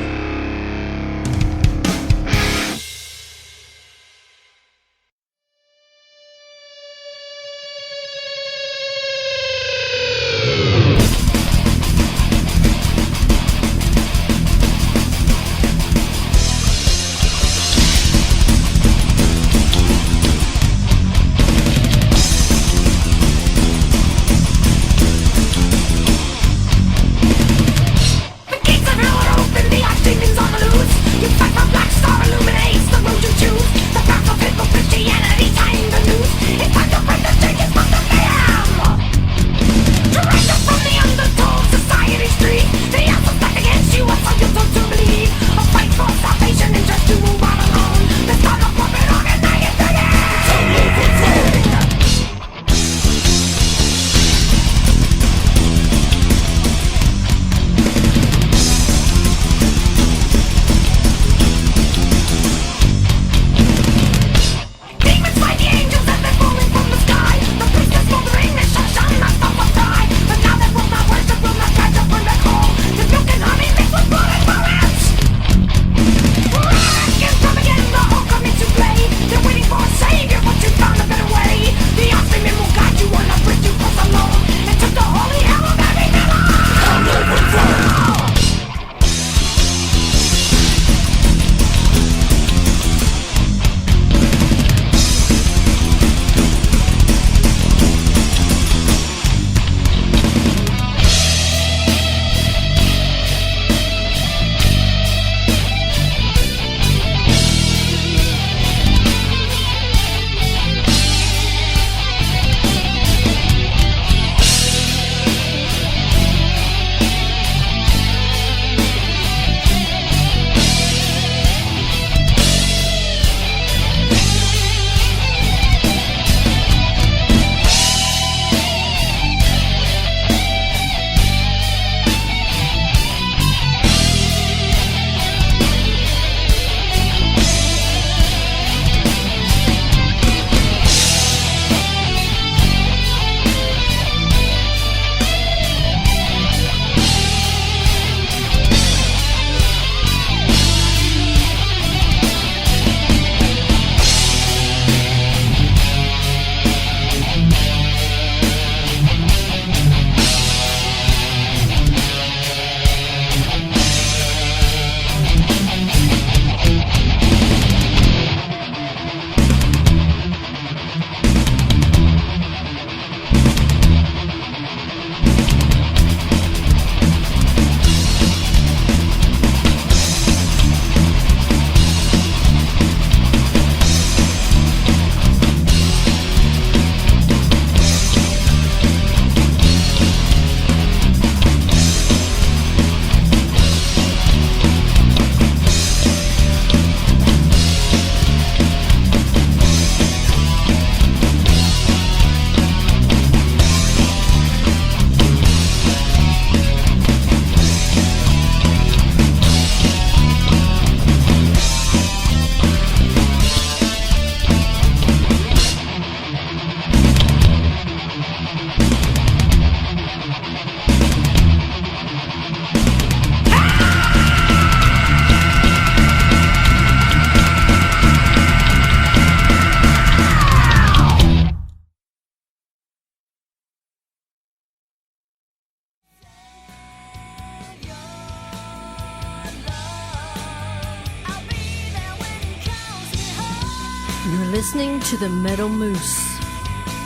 You're listening to the Metal Moose.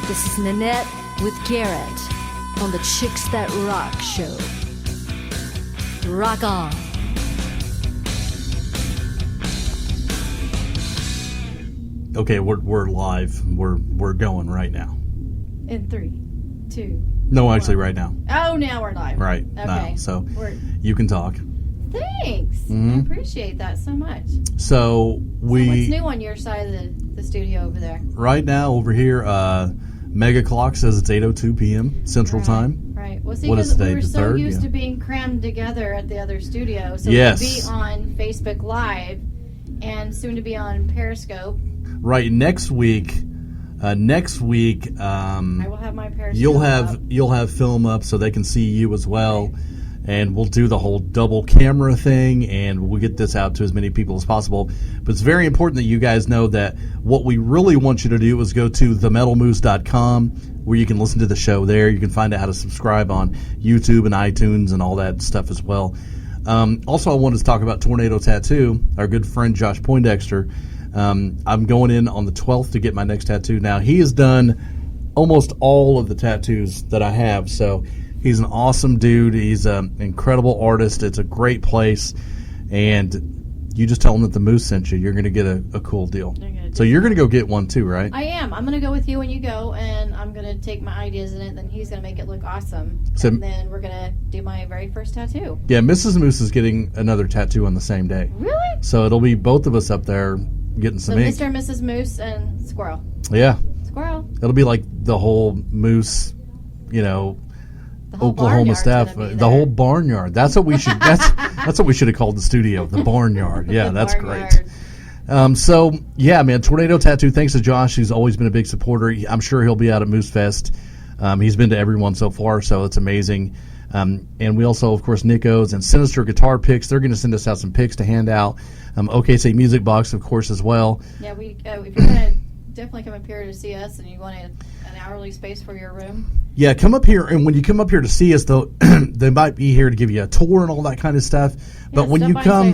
This is Nanette with Garrett on the Chicks That Rock show. Rock on. Okay, we're live. We're going right now. In 3, 2. No, actually, right now. Oh, now we're live. Right Okay. now, so you can talk. Thanks. Mm-hmm. I appreciate that so much. So what's new on your side of the studio over there? Right now over here, Mega Clock says it's 8:02 p.m. Central Time. Right. Well, see, what is because today? we were The so 3rd? used to being crammed together at the other studio, so yes. we'll be on Facebook Live and soon to be on Periscope. Right. Next week. I will have my Periscope. You'll have film up so they can see you as well. Right. and we'll do the whole double camera thing, and we'll get this out to as many people as possible. But it's very important that you guys know that what we really want you to do is go to themetalmoose.com, where you can listen to the show there. You can find out how to subscribe on YouTube and iTunes and all that stuff as well. Also, I wanted to talk about Tornado Tattoo, our good friend Josh Poindexter. I'm going in on the 12th to get my next tattoo. Now, he has done almost all of the tattoos that I have, so he's an awesome dude. He's an incredible artist. It's a great place, and you just tell him that the Moose sent you. You're going to get a cool deal. So you're going to go get one too, right? I am. I'm going to go with you when you go, and I'm going to take my ideas in it. Then he's going to make it look awesome. So, and then we're going to do my very first tattoo. Yeah, Mrs. Moose is getting another tattoo on the same day. Really? So it'll be both of us up there getting some ink. Mr. and Mrs. Moose and Squirrel. Yeah. Squirrel. It'll be like the whole Moose, Oklahoma staff, the whole barnyard. That's what we should. That's what we should have called the studio, the barnyard. Yeah, that's great. So yeah, man, Tornado Tattoo. Thanks to Josh, who's always been a big supporter. I'm sure he'll be out at Moose Fest. He's been to every one so far, so it's amazing. And we also, of course, Nico's and Sinister Guitar Picks. They're going to send us out some picks to hand out. OKC Music Box, of course, as well. Yeah, if you're going to definitely come up here to see us and you want an hourly space for your room. Yeah, come up here, and when you come up here to see us, though, they might be here to give you a tour and all that kind of stuff. But when you come,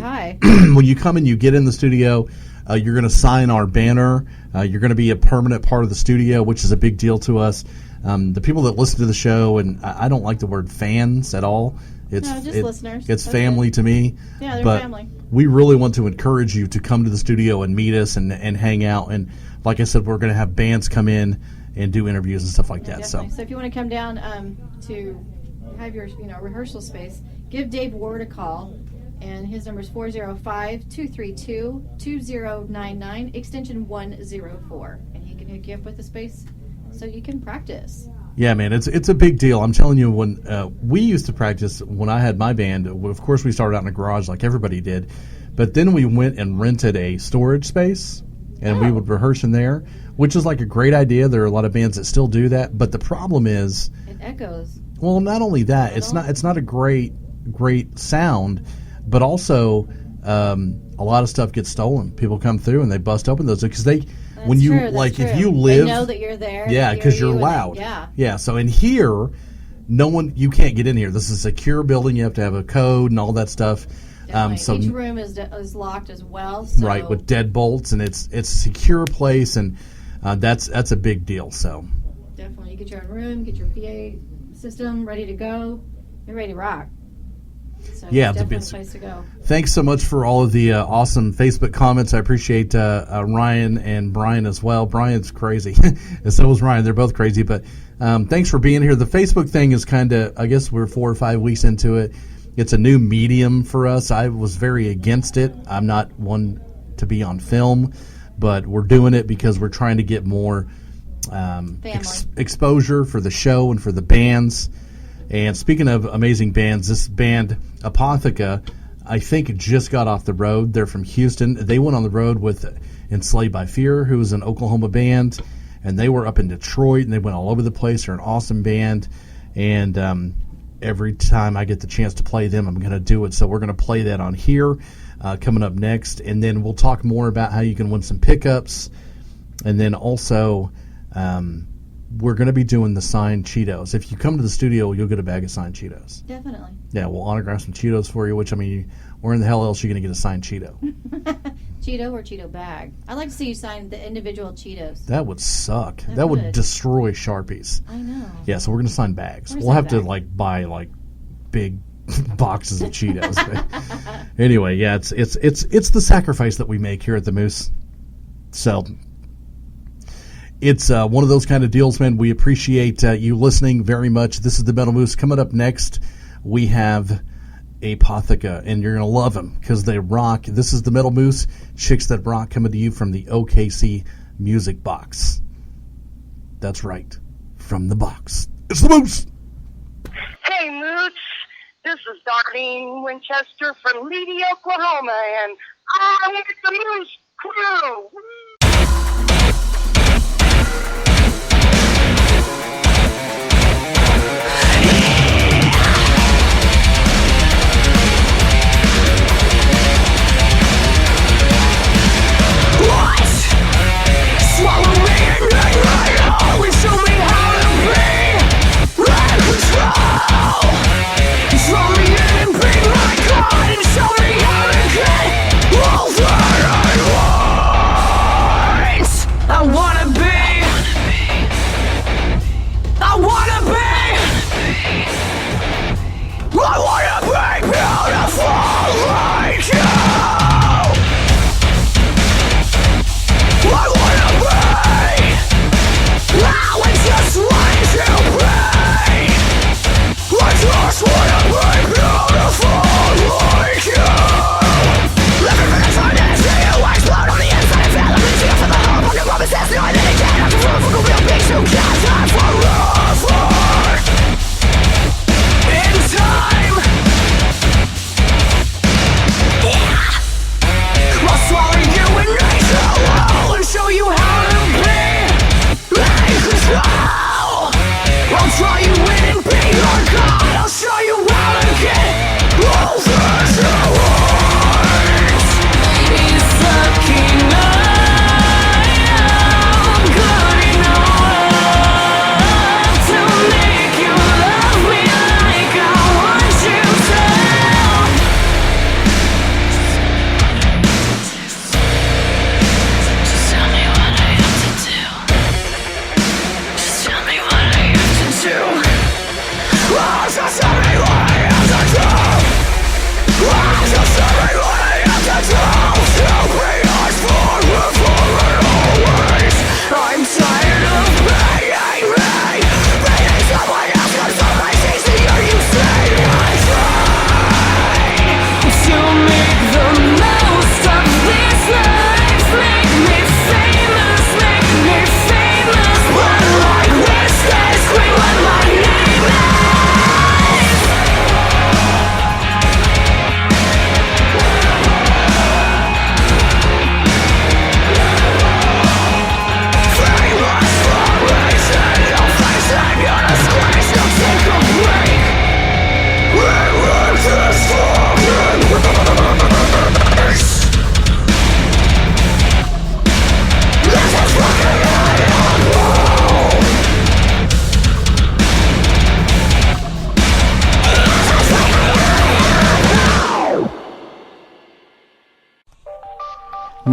when you come and you get in the studio, you're going to sign our banner. You're going to be a permanent part of the studio, which is a big deal to us. The people that listen to the show, and I don't like the word fans at all. It's listeners. It's family to me. Yeah, they're but family. We really want to encourage you to come to the studio and meet us and hang out. And like I said, we're going to have bands come in and do interviews and stuff like that. Definitely. So if you want to come down to have your rehearsal space, give Dave Ward a call, and his number is 405-232-2099, extension 104, and he can hook you up with a space so you can practice. Yeah, man, it's a big deal. I'm telling you, when we used to practice, when I had my band, of course we started out in a garage like everybody did, but then we went and rented a storage space, and we would rehearse in there, which is like a great idea. There are a lot of bands that still do that, but the problem is it echoes. Well, not only that, it's not a great sound, but also a lot of stuff gets stolen. People come through and they bust open those because if you live, they know that you're there. Yeah, because you're loud. Yeah. So in here, you can't get in here. This is a secure building. You have to have a code and all that stuff. So each room is locked as well. So. Right, with deadbolts, and it's a secure place, and that's a big deal. So definitely, you get your own room, get your PA system ready to go. You're ready to rock. So yeah, it's definitely a place to go. Thanks so much for all of the awesome Facebook comments. I appreciate Ryan and Brian as well. Brian's crazy, and so is Ryan. They're both crazy, but thanks for being here. The Facebook thing is kind of, I guess we're 4 or 5 weeks into it. It's a new medium for us. I was very against it. I'm not one to be on film, but we're doing it because we're trying to get more exposure for the show and for the bands. And speaking of amazing bands, this band, Apotheca, I think just got off the road. They're from Houston. They went on the road with Enslaved by Fear, who is an Oklahoma band, and they were up in Detroit, and they went all over the place. They're an awesome band, and every time I get the chance to play them, I'm going to do it. So we're going to play that on here coming up next, and then we'll talk more about how you can win some pickups, and then also we're going to be doing the signed Cheetos. If you come to the studio, you'll get a bag of signed Cheetos. Definitely. Yeah, we'll autograph some Cheetos for you, which, I mean, where in the hell else are you going to get a signed Cheeto? Cheeto or Cheeto bag? I'd like to see you sign the individual Cheetos. That would suck. That would destroy Sharpies. I know. Yeah, so we're going to sign bags. We'll have to buy big boxes of Cheetos. Anyway, yeah, it's the sacrifice that we make here at the Moose. So it's one of those kind of deals, man. We appreciate you listening very much. This is the Metal Moose. Coming up next, we have Apotheca, and you're going to love them because they rock. This is the Metal Moose, Chicks That Rock, coming to you from the OKC Music Box. That's right, from the box. It's the Moose! Hey, Moose. This is Darlene Winchester from Leedy, Oklahoma, and I'm with the Moose crew.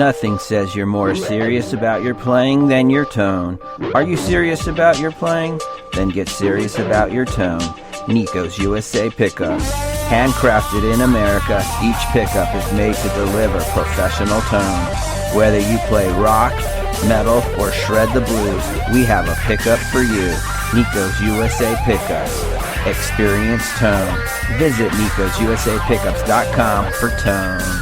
Nothing says you're more serious about your playing than your tone. Are you serious about your playing? Then get serious about your tone. Nico's USA Pickups. Handcrafted in America, each pickup is made to deliver professional tone. Whether you play rock, metal, or shred the blues, we have a pickup for you. Nico's USA Pickups. Experience tone. Visit Nico'sUSAPickups.com for tone.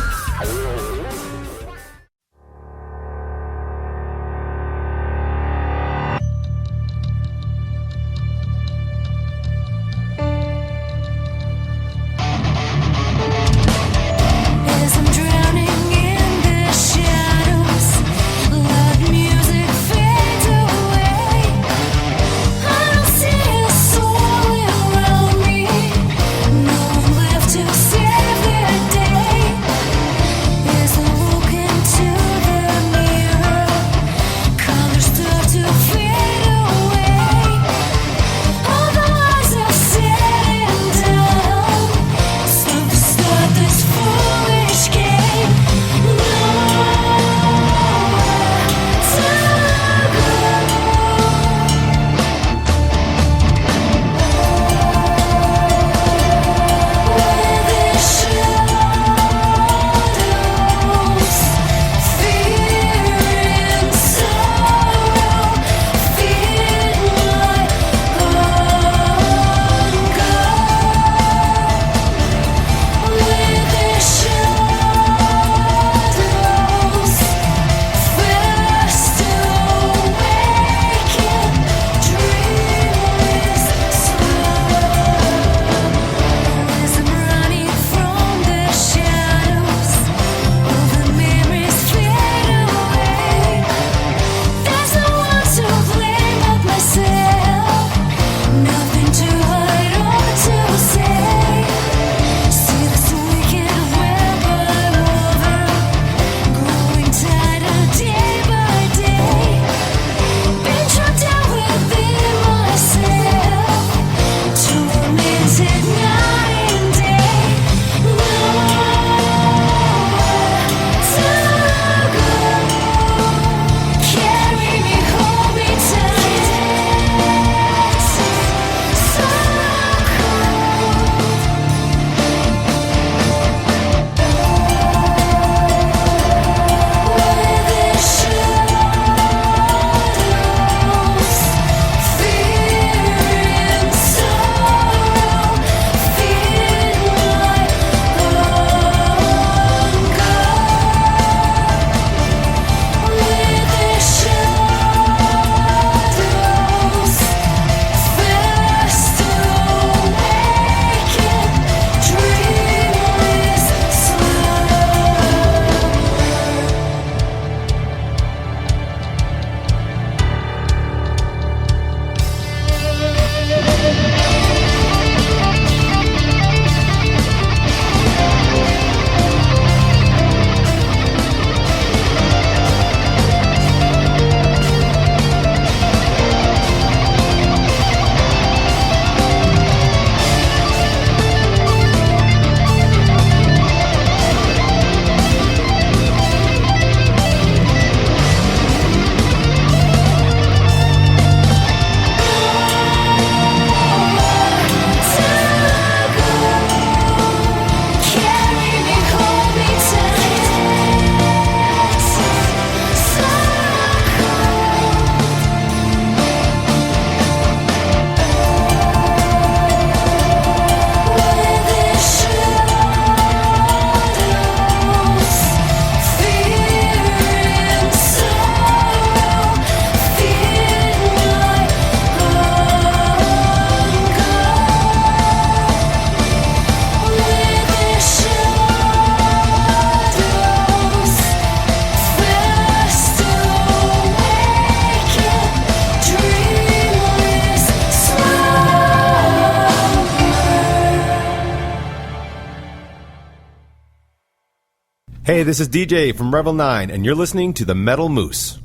Hey, this is DJ from Revel 9, and you're listening to the Metal Moose.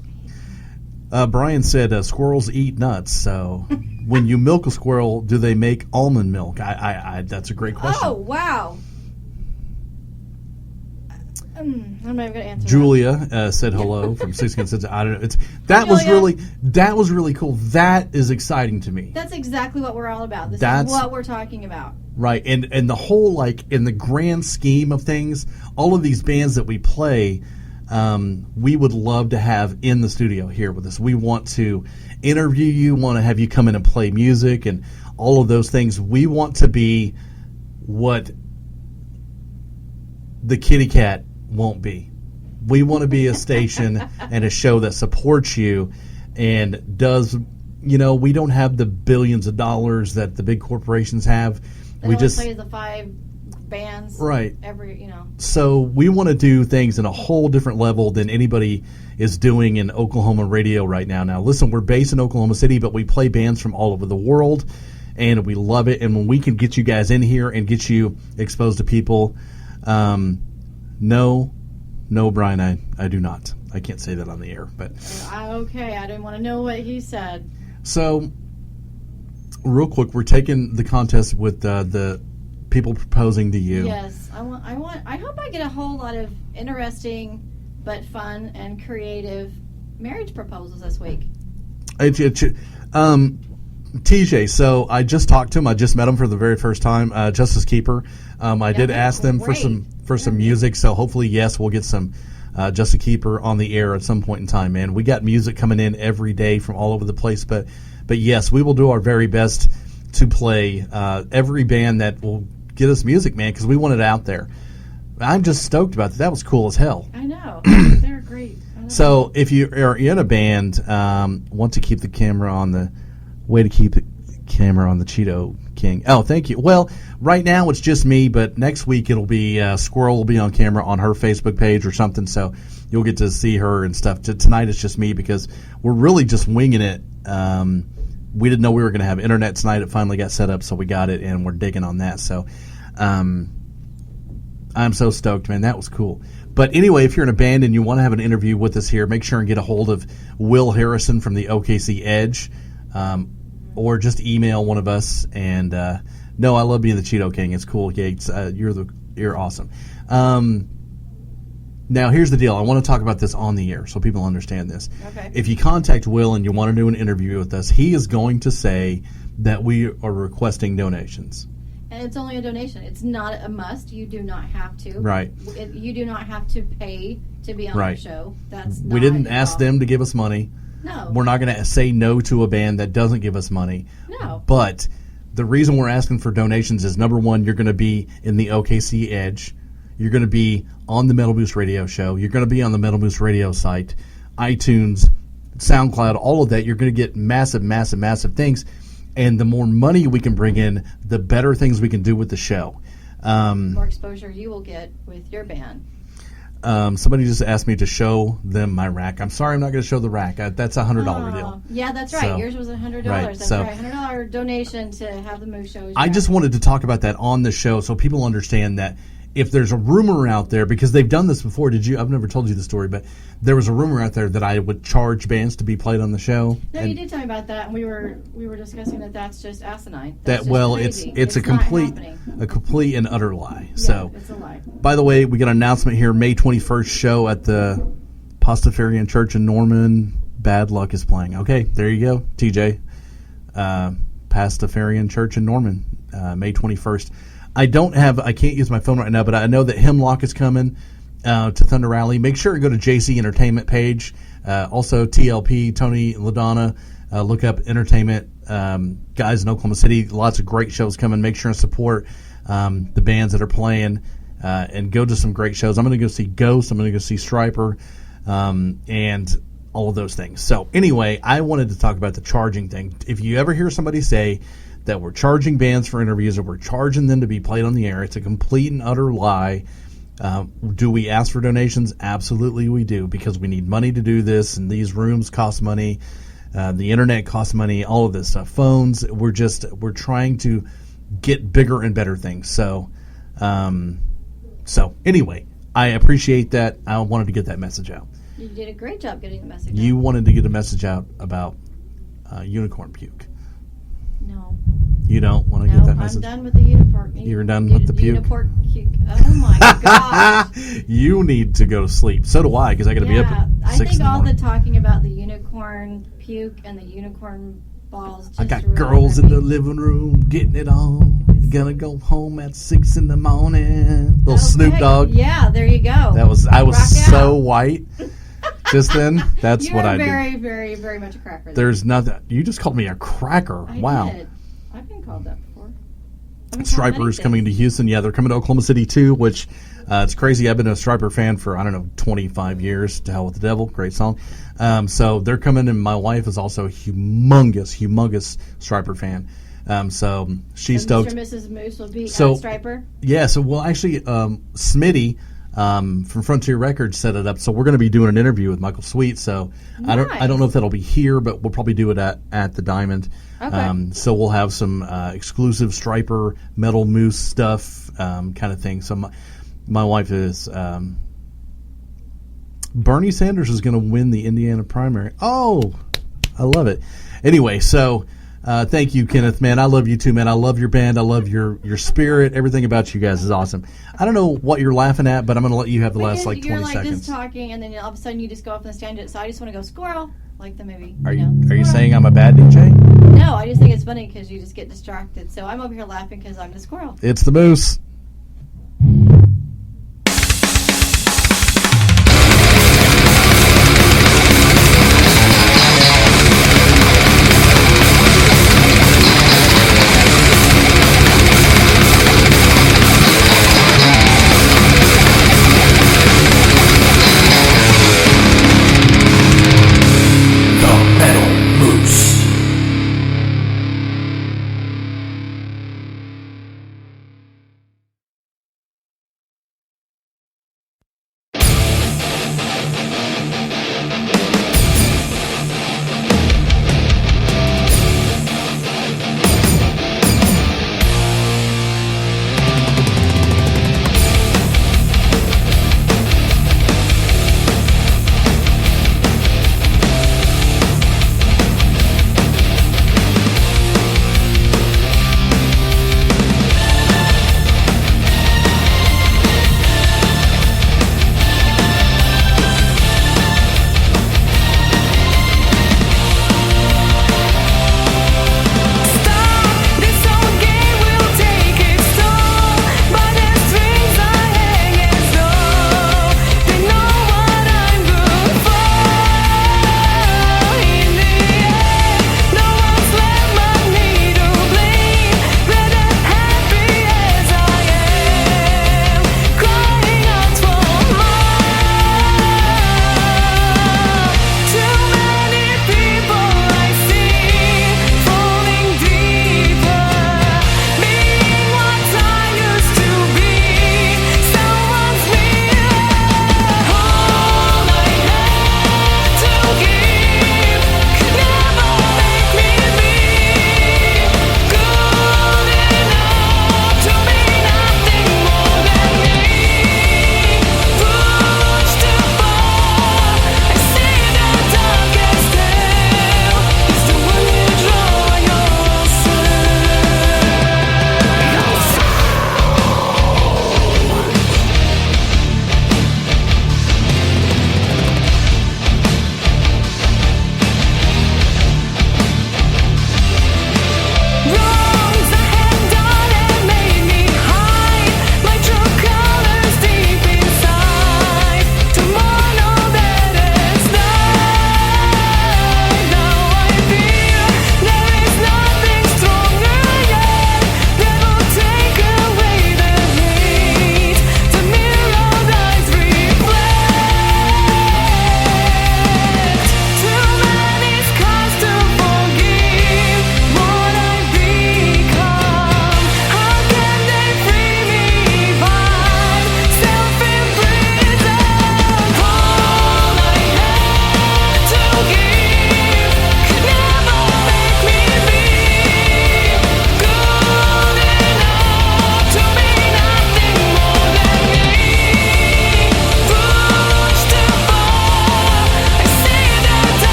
Brian said squirrels eat nuts, so when you milk a squirrel, do they make almond milk? That's a great question. Oh, wow. I'm not even going to answer. Julia said hello from 16 Cents. I don't know. That was really cool. That is exciting to me. That's exactly what we're all about. This is what we're talking about. Right, and the whole, like, in the grand scheme of things, all of these bands that we play, we would love to have in the studio here with us. We want to interview you, want to have you come in and play music and all of those things. We want to be what the kitty cat won't be. We want to be a station and a show that supports you and does, we don't have the billions of dollars that the big corporations have. We just play the 5 bands, right? So we want to do things in a whole different level than anybody is doing in Oklahoma radio right now. Now, listen, we're based in Oklahoma City, but we play bands from all over the world, and we love it. And when we can get you guys in here and get you exposed to people, no, Brian, I do not. I can't say that on the air, but okay, I didn't want to know what he said. So, real quick, we're taking the contest with the people proposing to you. Yes, I hope I get a whole lot of interesting but fun and creative marriage proposals this week. TJ, so I just talked to him. I just met him for the very first time. Justice Keeper. I did ask them for some music, so hopefully, yes, we'll get some Justice Keeper on the air at some point in time. Man, we got music coming in every day from all over the place, but yes, we will do our very best to play every band that will get us music, man, because we want it out there. I'm just stoked about that. That was cool as hell. I know. They're great. So if you are in a band, want to keep the camera on the way to keep the camera on the Cheeto King. Oh, thank you. Well, right now it's just me, but next week it'll be Squirrel will be on camera on her Facebook page or something, so you'll get to see her and stuff. Tonight it's just me because we're really just winging it. We didn't know we were going to have internet tonight. It finally got set up, so we got it, and we're digging on that. So I'm so stoked, man. That was cool. But anyway, if you're in a band and you want to have an interview with us here, make sure and get a hold of Will Harrison from the OKC Edge, or just email one of us. And no, I love being the Cheeto King. It's cool, Gates. You're awesome. Now, here's the deal. I want to talk about this on the air so people understand this. Okay. If you contact Will and you want to do an interview with us, he is going to say that we are requesting donations. And it's only a donation. It's not a must. You do not have to. Right. You do not have to pay to be on the show. We didn't ask them to give us money. No. We're not going to say no to a band that doesn't give us money. No. But the reason we're asking for donations is, number one, you're going to be in the OKC Edge. You're going to be on the Metal Boost Radio Show. You're going to be on the Metal Boost Radio site, iTunes, SoundCloud, all of that. You're going to get massive, massive, massive things. And the more money we can bring in, the better things we can do with the show. More exposure you will get with your band. Somebody just asked me to show them my rack. I'm sorry, I'm not going to show the rack. That's a $100 deal. Yeah, that's right. Yours was $100. Right, that's right. $100 donation to have the Moose Show. I just wanted to talk about that on the show so people understand that if there's a rumor out there, because they've done this before, I've never told you the story, but there was a rumor out there that I would charge bands to be played on the show. No, you did tell me about that, and we were discussing that's just asinine. It's a complete and utter lie. Yeah, so it's a lie. By the way, we got an announcement here. May 21st show at the Pastafarian Church in Norman. Bad Luck is playing. Okay, there you go, TJ. Pastafarian Church in Norman, May 21st. I can't use my phone right now, but I know that Hemlock is coming to Thunder Rally. Make sure to go to JC Entertainment page. Also, TLP, Tony LaDonna. Look up entertainment guys in Oklahoma City. Lots of great shows coming. Make sure and support the bands that are playing and go to some great shows. I'm going to go see Ghost. I'm going to go see Striper and all of those things. So anyway, I wanted to talk about the charging thing. If you ever hear somebody say that we're charging bands for interviews or we're charging them to be played on the air, it's a complete and utter lie. Do we ask for donations? Absolutely we do, because we need money to do this, and these rooms cost money, the internet costs money, all of this stuff, phones. We're trying to get bigger and better things. So anyway, I appreciate that. I wanted to get that message out. You did a great job getting the message out. You wanted to get a message out about unicorn puke. No. You don't want to get that message? I'm done with the unicorn. You're done with the puke? Oh my gosh. You need to go to sleep. So do I, because I got to be up at 6 I think in the all morning. the talking about the unicorn puke and the unicorn balls. I got girls in the living room getting it on. Gonna go home at 6 in the morning. Little Snoop Dogg. Yeah, there you go. I was Rock so out. white just then. That's what I did. You're very, very, very much a cracker. There's nothing. You just called me a cracker. Wow. Did. I've been called that before. Striper is coming to Houston. Yeah, they're coming to Oklahoma City too, which it's crazy. I've been a Striper fan for, 25 years. To hell with the devil. Great song. So they're coming, and my wife is also a humongous Striper fan. So she's stoked. Mr. and Mrs. Moose will be at Striper? Yeah, so actually, Smitty from Frontier Records set it up. So we're going to be doing an interview with Michael Sweet. So Nice. I don't know if that'll be here, but we'll probably do it at the Diamond. Okay. So we'll have some exclusive Striper Metal Moose stuff kind of thing. So my wife is Bernie Sanders is going to win the Indiana primary. Oh, I love it. Anyway, so thank you, Kenneth, man. I love you too, man. I love your band. I love your spirit. Everything about you guys is awesome. I don't know what you're laughing at, but I'm going to let you have the last 20 you're seconds. just talking, and then all of a sudden you just go off on the tangent. So I just want to go squirrel, like the movie. Are you saying I'm a bad DJ? No, I just think it's funny because you just get distracted. So I'm over here laughing because I'm the squirrel. It's the Moose.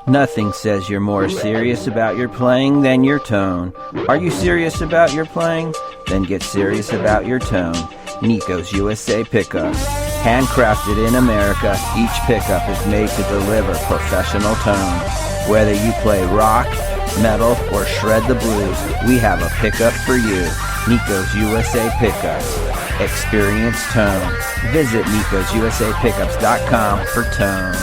Nothing says you're more serious about your playing than your tone. Are you serious about your playing? Then get serious about your tone. Nico's USA Pickups. Handcrafted in America, each pickup is made to deliver professional tone. Whether you play rock, metal, or shred the blues, we have a pickup for you. Nico's USA Pickups. Experience tone. Visit Nico'sUSAPickups.com for tone.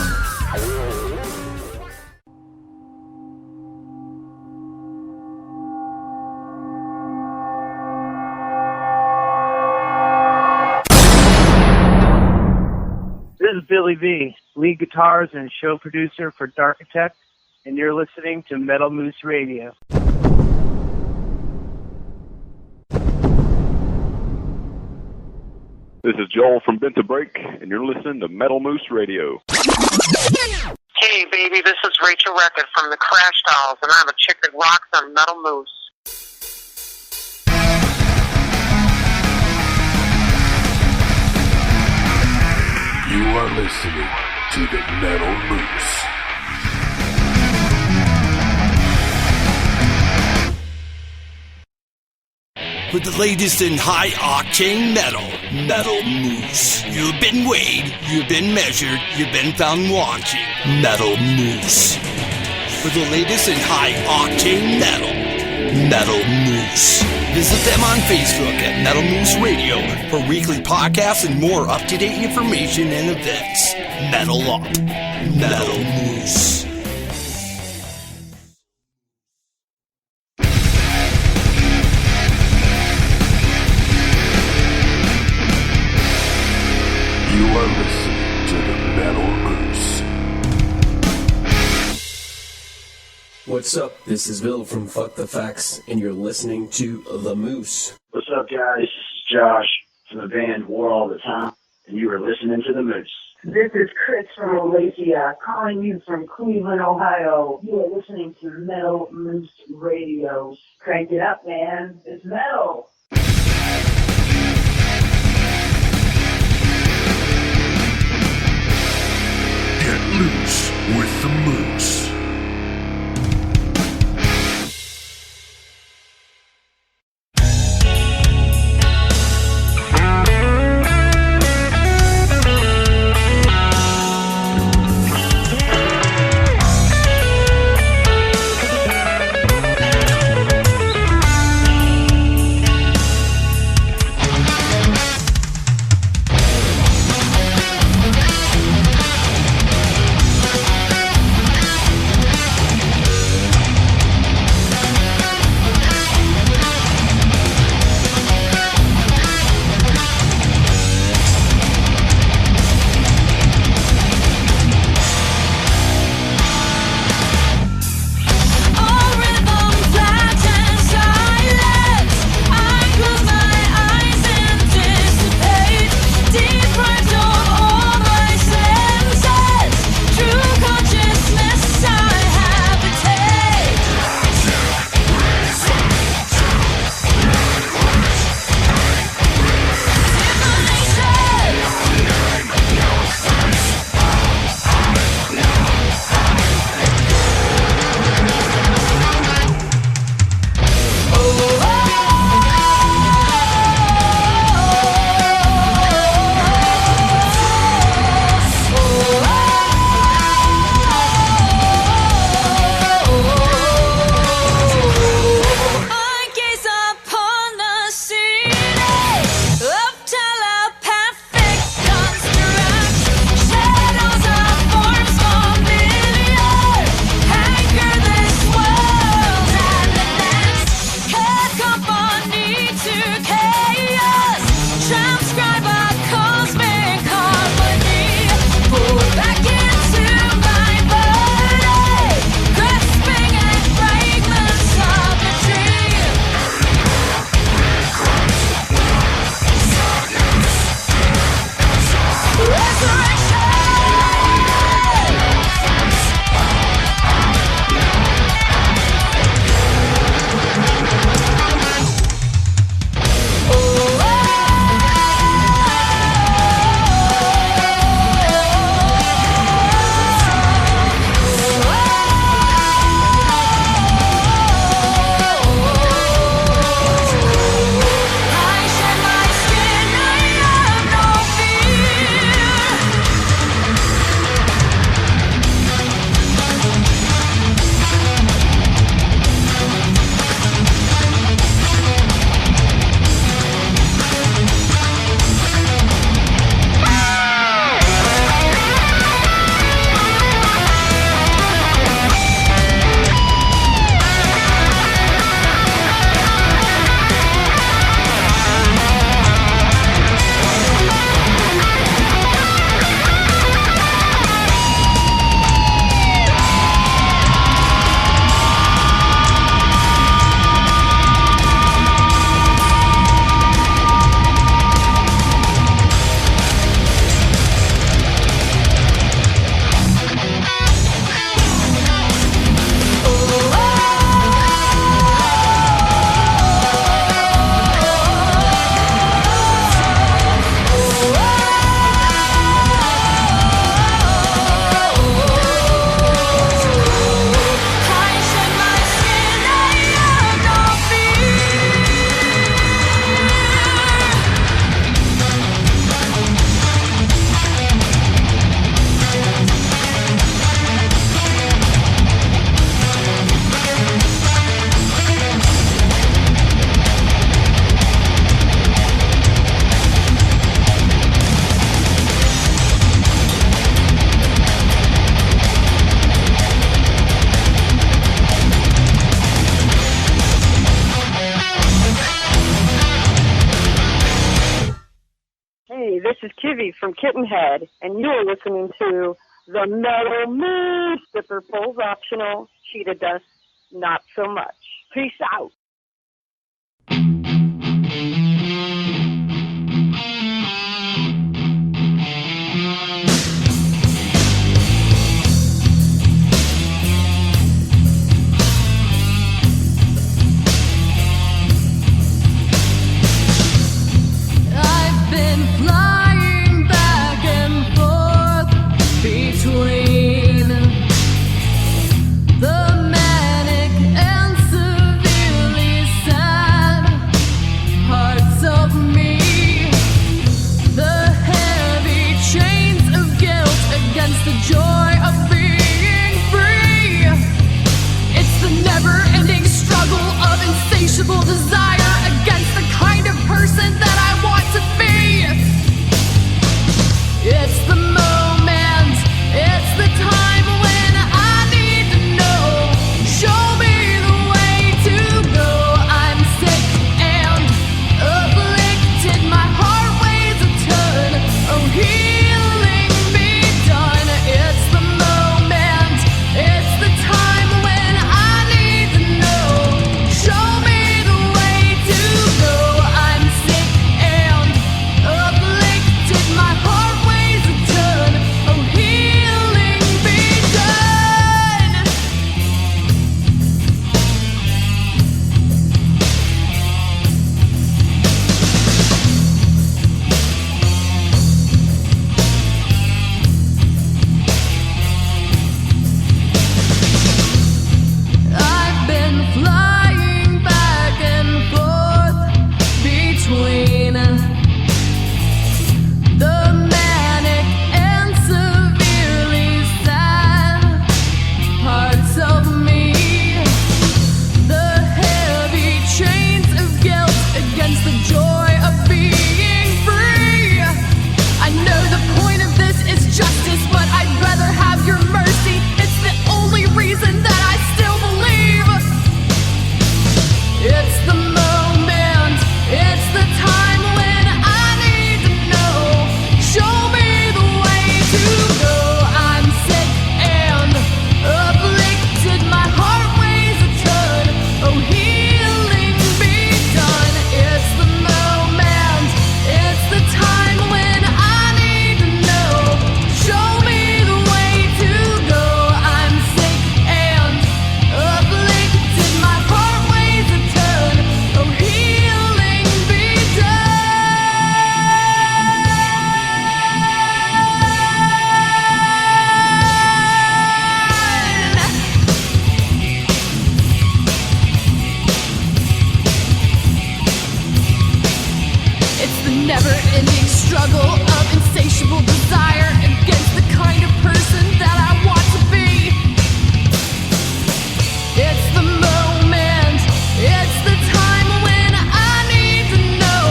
This is Billy V, lead guitarist and show producer for Darkitect, and you're listening to Metal Moose Radio. This is Joel from Bent to Break, and you're listening to Metal Moose Radio. Hey, baby, this is Rachel Reckett from the Crash Dolls, and I'm a chick that rocks on Metal Moose. You are listening to the Metal Moose. For the latest in high-octane metal, Metal Moose. You've been weighed, you've been measured, you've been found wanting. Metal Moose. For the latest in high-octane metal, Metal Moose. Visit them on Facebook at Metal Moose Radio for weekly podcasts and more up-to-date information and events. Metal Up. Metal Moose. You are listening to the Metal Moose. What's up? This is Bill from Fuck the Facts, and you're listening to The Moose. What's up, guys? This is Josh from the band War All the Time, and you are listening to The Moose. This is Chris from Wallachia, calling you from Cleveland, Ohio. You are listening to Metal Moose Radio. Crank it up, man. It's metal. Get loose with the Moose. this is Kivy from Kittenhead, and you're listening to the Metal Moose. Zipper pulls optional, cheetah dust not so much. Peace out. I've been flying back and forth between the manic and severely sad parts of me, the heavy chains of guilt against the joy of being free. It's the never-ending struggle of insatiable desire against the kind of person that I want to be. It's the moment, it's the time when I need to know. Show me the way to go. I'm sick and afflicted, my heart weighs a ton. Oh, healing be done. It's the moment, it's the time when I need to know. Show me the way to go. I'm sick and afflicted, my heart weighs a ton. Oh, healing be done. I've been flying back and forth between the manic and severely sad parts of me, the heavy chains of guilt against the joy of being free. I know the point of this is justice, but I'd rather have your mercy. It's the only reason that I still believe. It's the moment, it's the time when I need to know. Show me the way to go. I'm sick and afflicted, my heart weighs a ton. Oh, healing be done. It's the moment, it's the time when I need to know. Show me the way to go. I'm sick and afflicted, my heart weighs a ton. Oh, healing be done. It's the never-ending struggle of insatiable desire against the kind of person that I want to be. It's the moment, it's the time when I need to know.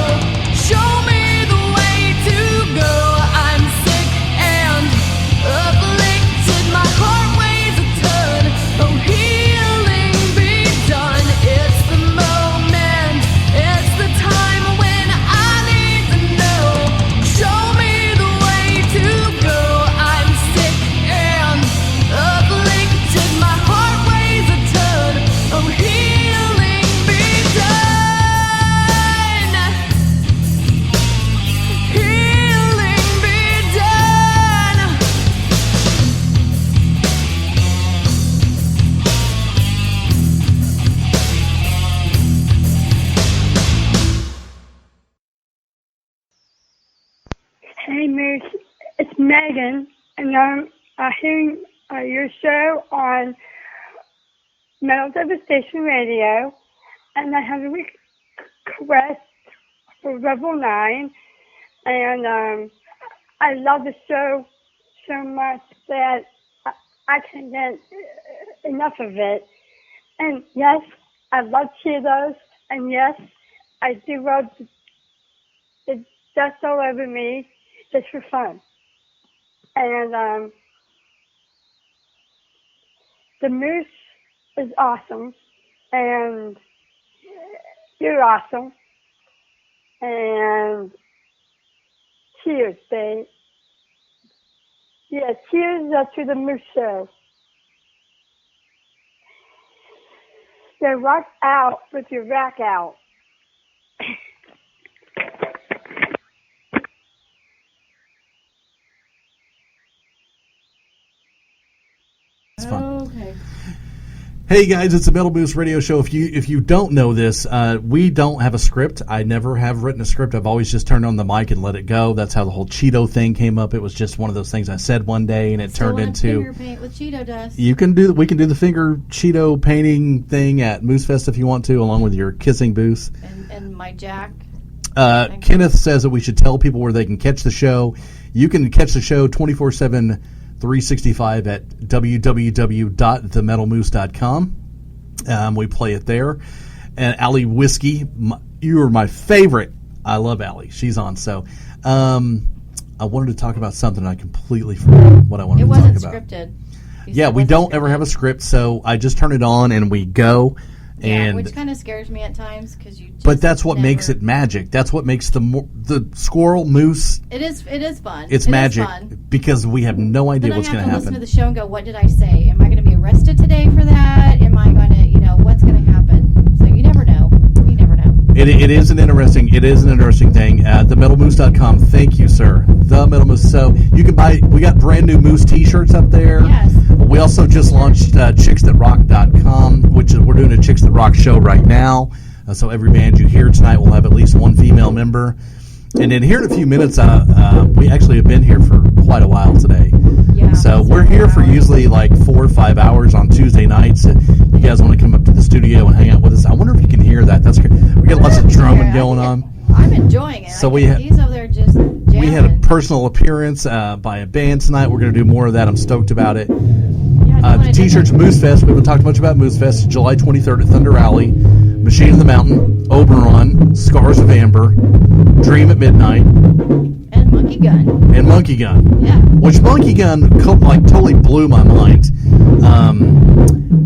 Show me the way to go. I'm sick and afflicted, my heart weighs a ton. Oh, healing be done. It's the moment, it's the time when I need to know. Show me the way to go. I'm sick and afflicted, my heart weighs a ton. Oh, healing be done. Healing be done. Hey, Moose, it's Megan, and I'm hearing your show on Metal Devastation Radio, and I have a request for Rebel 9, and I love the show so much that I can't get enough of it. And yes, I love Cheetos, and yes, I do rub the dust all over me just for fun. And the Moose is awesome, and you're awesome, and cheers, babe. Yeah, cheers to the Moose Show. So rock out with your rack out. It's fun. Okay. Hey guys, it's the Metal Moose Radio Show. If you don't know this, we don't have a script. I never have written a script. I've always just turned on the mic and let it go. That's how the whole Cheeto thing came up. It was just one of those things I said one day, and it turned into finger paint with Cheeto dust. We can do the finger Cheeto painting thing at Moose Fest if you want to, along with your kissing booth. And my jack. Kenneth says that we should tell people where they can catch the show. You can catch the show 24/7. 365 at www.themetalmoose.com. We play it there. And Allie Whiskey, you are my favorite. I love Allie. She's on. So I wanted to talk about something. I completely forgot what I wanted to talk about. It wasn't scripted. Yeah, we don't ever have a script, so I just turn it on and we go. And which kind of scares me at times because you. But that's what makes it magic. That's what makes the squirrel moose. It is fun. It's magic because we have no idea what's going to happen. Listen to the show and go, what did I say? Am I going to be arrested today for that? Am I going to, what's going to happen? So you never know. You never know. It is an interesting thing. TheMetalMoose.com. Thank you, sir. The Metal Moose. So you can buy. We got brand new Moose T-shirts up there. Yes. We also just launched CHIX which is we're doing a Chicks That Rock show right now. So every band you hear tonight will have at least one female member. And then here in a few minutes, we actually have been here for quite a while today. Yeah, so we're here for usually like 4 or 5 hours on Tuesday nights. If you guys want to come up to the studio and hang out with us, I wonder if you can hear that. That's great. We got lots of drumming going on. I'm enjoying it. So he's over there just jamming. We had a personal appearance by a band tonight. We're going to do more of that. I'm stoked about it. The T-shirts, Moose Fest. We haven't talked much about Moose Fest. July 23rd at Thunder Alley. Machine in the Mountain. Oberon. Scars of Amber. Dream at Midnight. And Monkey Gun. Yeah. Which Monkey Gun totally blew my mind.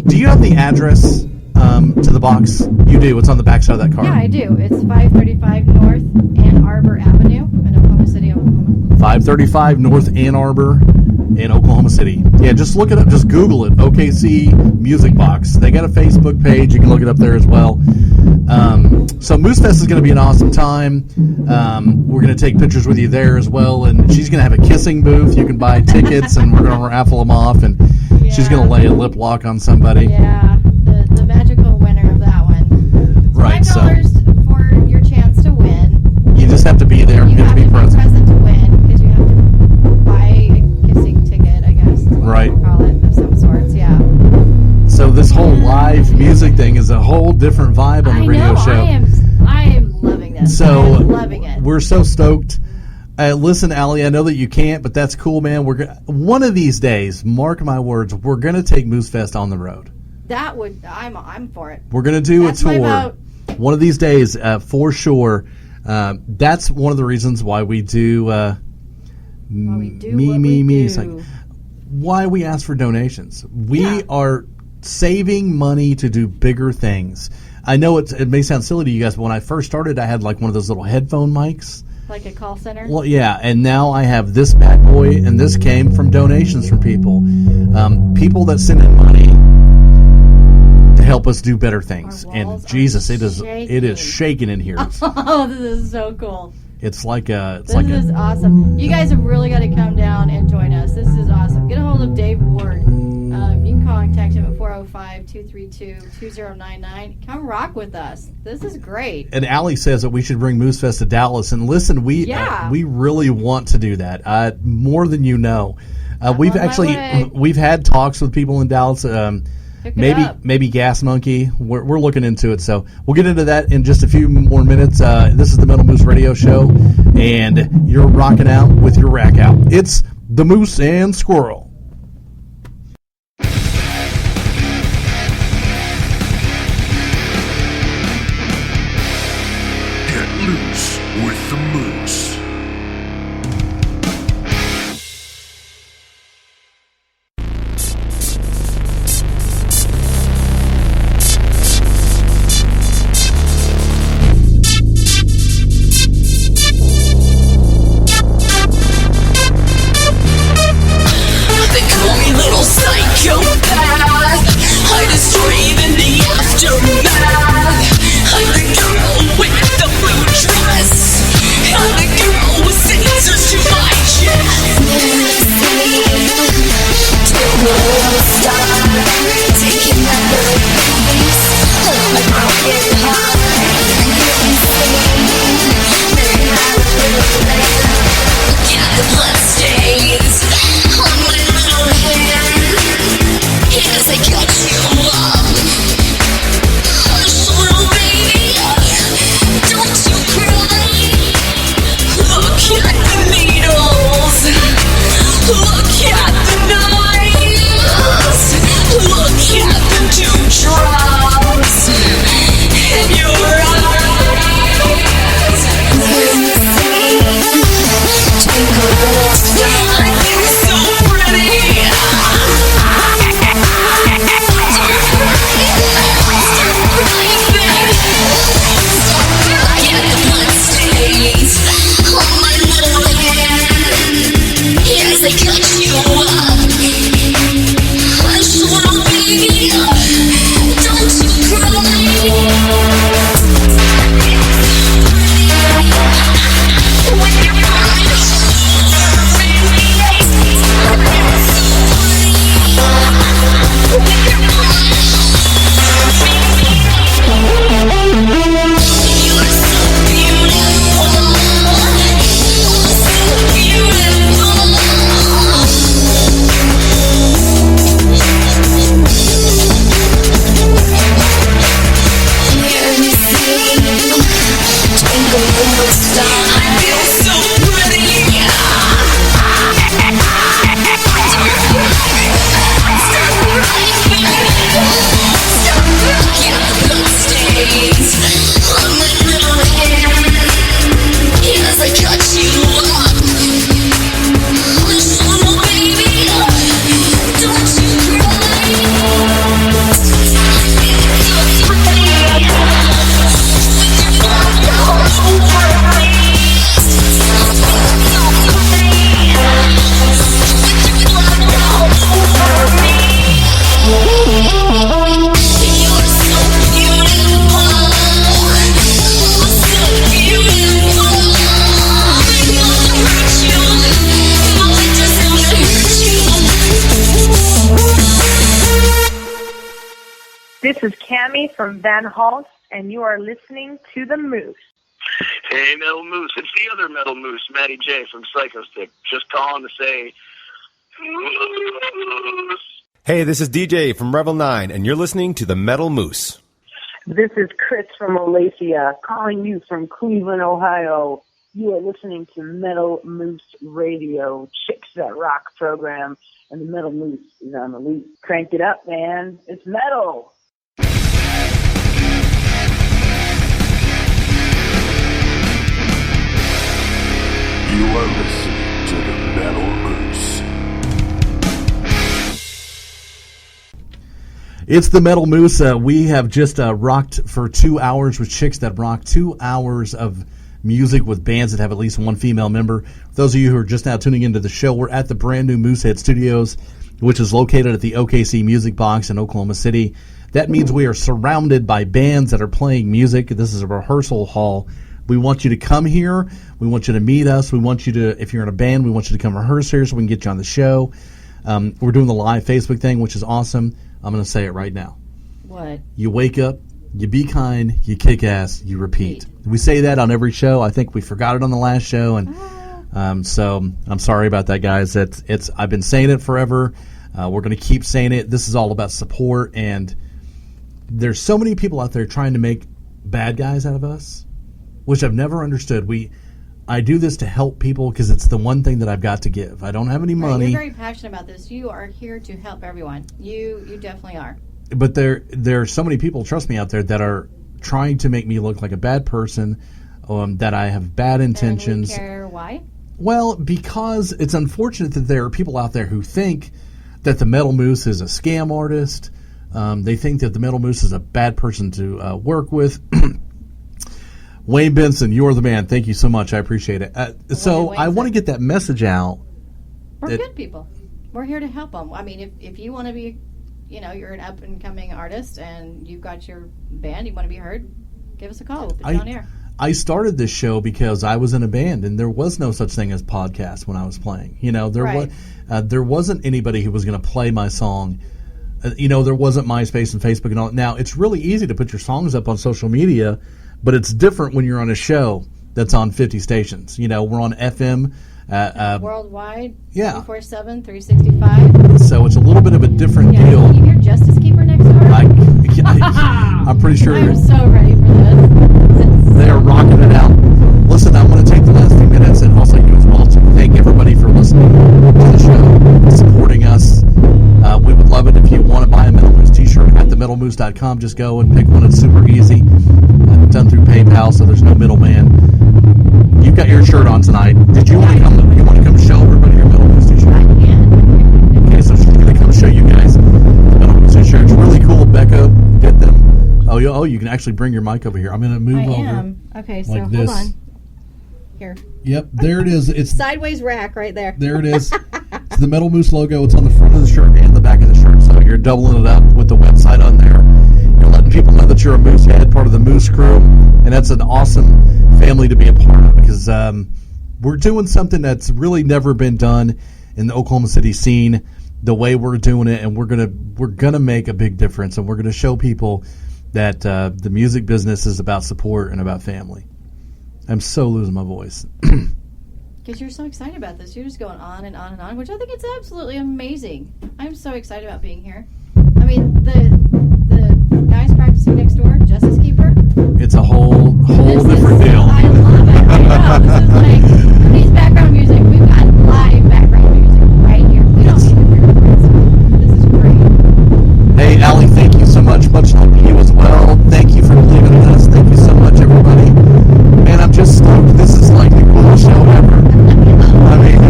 Do you have the address to the box? You do. It's on the back side of that card. Yeah, I do. It's 535 North Ann Arbor Avenue in Oklahoma City, Oklahoma. 535 North Ann Arbor in Oklahoma City. Yeah, just look it up. Just Google it. OKC Music Box. They got a Facebook page. You can look it up there as well. So Moose Fest is going to be an awesome time. We're going to take pictures with you there as well. And she's going to have a kissing booth. You can buy tickets, and we're going to raffle them off. And she's going to lay a lip lock on somebody. Yeah, the magical winner of that one. Right. $5 for your chance to win. You just have to be there. You have to be present to win because you have to buy a kissing ticket, I guess. Right. Call it of some sorts. Yeah. So this whole live music thing is a whole different vibe on the radio show. I am loving this. So I'm loving it. We're so stoked. Listen, Allie, I know that you can't, but that's cool, man. One of these days, mark my words, we're going to take Moose Fest on the road. I'm for it. We're going to do a tour. One of these days, for sure. That's one of the reasons why we do. It's like why we ask for donations. We are saving money to do bigger things. I know it may sound silly to you guys, but when I first started, I had like one of those little headphone mics. Like a call center? Well, yeah, and now I have this bad boy, and this came from donations from people. People that send in money to help us do better things. And Jesus, it is shaking in here. Oh, this is so cool. It's like this is awesome. You guys have really got to come down and join us. This is awesome. Get a hold of Dave Ward. You can contact him at 405-232-2099. Come rock with us. This is great. And Allie says that we should bring Moose Fest to Dallas. And listen, we really want to do that. More than you know. We've had talks with people in Dallas. Maybe Gas Monkey. We're looking into it. So we'll get into that in just a few more minutes. This is the Metal Moose Radio Show, and you're rocking out with your rack out. It's the Moose and Squirrel. Get loose with the Moose. This is Cammie from Van Hals, and you are listening to The Moose. Hey, Metal Moose. It's the other Metal Moose, Matty J from Psychostick. Just calling to say, Moose. Hey, this is DJ from Revel 9, and you're listening to the Metal Moose. This is Chris from Olathe, calling you from Cleveland, Ohio. You are listening to Metal Moose Radio, Chicks That Rock program, and the Metal Moose is on the loop. Crank it up, man. It's metal. You are listening to the Metal Moose. It's the Metal Moose. We have just rocked for 2 hours with Chicks That Rock. 2 hours of music with bands that have at least one female member. For those of you who are just now tuning into the show, we're at the brand new Moosehead Studios, which is located at the OKC Music Box in Oklahoma City. That means we are surrounded by bands that are playing music. This is a rehearsal hall. We want you to come here. We want you to meet us. We want you to, if you're in a band, we want you to come rehearse here so we can get you on the show. We're doing the live Facebook thing, which is awesome. I'm going to say it right now. What? You wake up, you be kind, you kick ass, you repeat. We say that on every show. I think we forgot it on the last show, and so I'm sorry about that, guys. I've been saying it forever. We're going to keep saying it. This is all about support, and there's so many people out there trying to make bad guys out of us, which I've never understood. I do this to help people because it's the one thing that I've got to give. I don't have any money. You're very passionate about this. You are here to help everyone. You definitely are. But there are so many people, trust me, out there that are trying to make me look like a bad person, that I have bad intentions. And we care why? Well, because it's unfortunate that there are people out there who think that the Metal Moose is a scam artist. They think that the Metal Moose is a bad person to work with. Wayne Benson, you're the man. Thank you so much. I appreciate it. So I want to get that message out. We're good people. We're here to help them. I mean, if you want to be, you're an up-and-coming artist and you've got your band, you want to be heard, give us a call. We'll put you on air. I started this show because I was in a band, and there was no such thing as podcast when I was playing. There wasn't anybody who was going to play my song. There wasn't MySpace and Facebook and all. Now, it's really easy to put your songs up on social media, but it's different when you're on a show that's on 50 stations. We're on FM. Worldwide, yeah. 24/7, 365. So it's a little bit of a different deal. You hear Justin T-shirt. I'm so ready for this. They are rocking it out. Listen, I want to take the last few minutes and also you as well to thank everybody for listening to the show, supporting us. We would love it if you want to buy a Metal Moose T-shirt at themetalmoose.com. Just go and pick one. It's super easy. Done through PayPal, so there's no middleman. You've got your shirt on tonight. Did you want to come? You want to come show everybody your Metal Moose T-shirt? I can. Okay, so she's going to come show you guys the Metal Moose T-shirt. It's really cool, Becca. Get them. Oh, you can actually bring your mic over here. I'm going to move over. I am. Okay, so like hold this. on. Here. Yep, there it is. It's sideways rack right there. There it is. It's the Metal Moose logo. It's on the front of the shirt and the back of the shirt. So you're doubling it up with the website on there. You're letting people know that you're a Moose head, part of the Moose crew, and that's an awesome family to be a part of because we're doing something that's really never been done in the Oklahoma City scene the way we're doing it, and we're gonna make a big difference, and we're gonna show people that the music business is about support and about family. I'm so losing my voice. Because you're so excited about this. You're just going on and on and on, which I think it's absolutely amazing. I'm so excited about being here. I mean, the guys practicing next door, Justice Keeper. It's a whole different deal. I love it. I know. This is like, these background music, we've got live background music right here. We don't need to hear it. This is great. Hey, Allie, thank you so much. Much love to you as well. Thank you for believing in us. Thank you so much, everybody. Man, I'm just stoked. This is like the coolest show ever. I mean,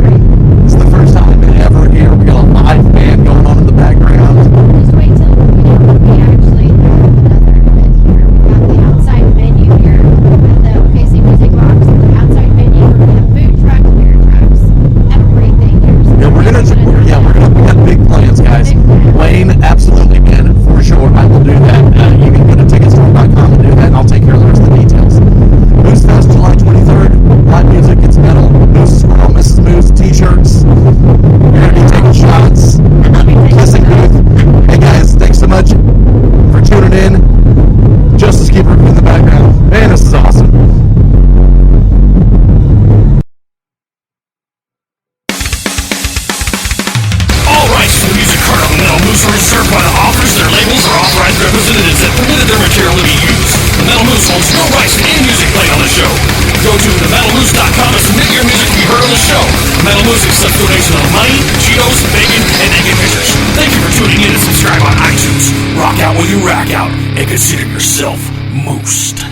it's the first time ever here. We got a live band going on in the background. Just wait till we actually have another event here. We've got the outside venue here at the OKC Music Box. The outside venue. We're gonna have food trucks, beer trucks, everything here. So we got big plans, guys. Wayne, absolutely, man, for sure. I will do that. You can go to ticketstore.com and do that, and I'll take care of the rest of the details. Moose Fest, July 23rd. Live music, it's metal. Moose Squirrel, Mrs. Moose, t-shirts. You're going to be taking shots. Kissing booth. Hey, guys, thanks so much for tuning in. Justice Keeper in the background. Man, this is awesome. All rights to the music heard on the Metal Moose are reserved by the authors, their labels, or authorized representatives that permitted their material to be used. The Metal Moose holds no rights to any music played on the show. Go to themetalmoose.com and submit your music to be heard on the show. Metal Moose accepts donations of money, Cheetos, bacon, and naked pictures. Thank you for tuning in and subscribe on iTunes. Rock out while you rack out and consider yourself moosed.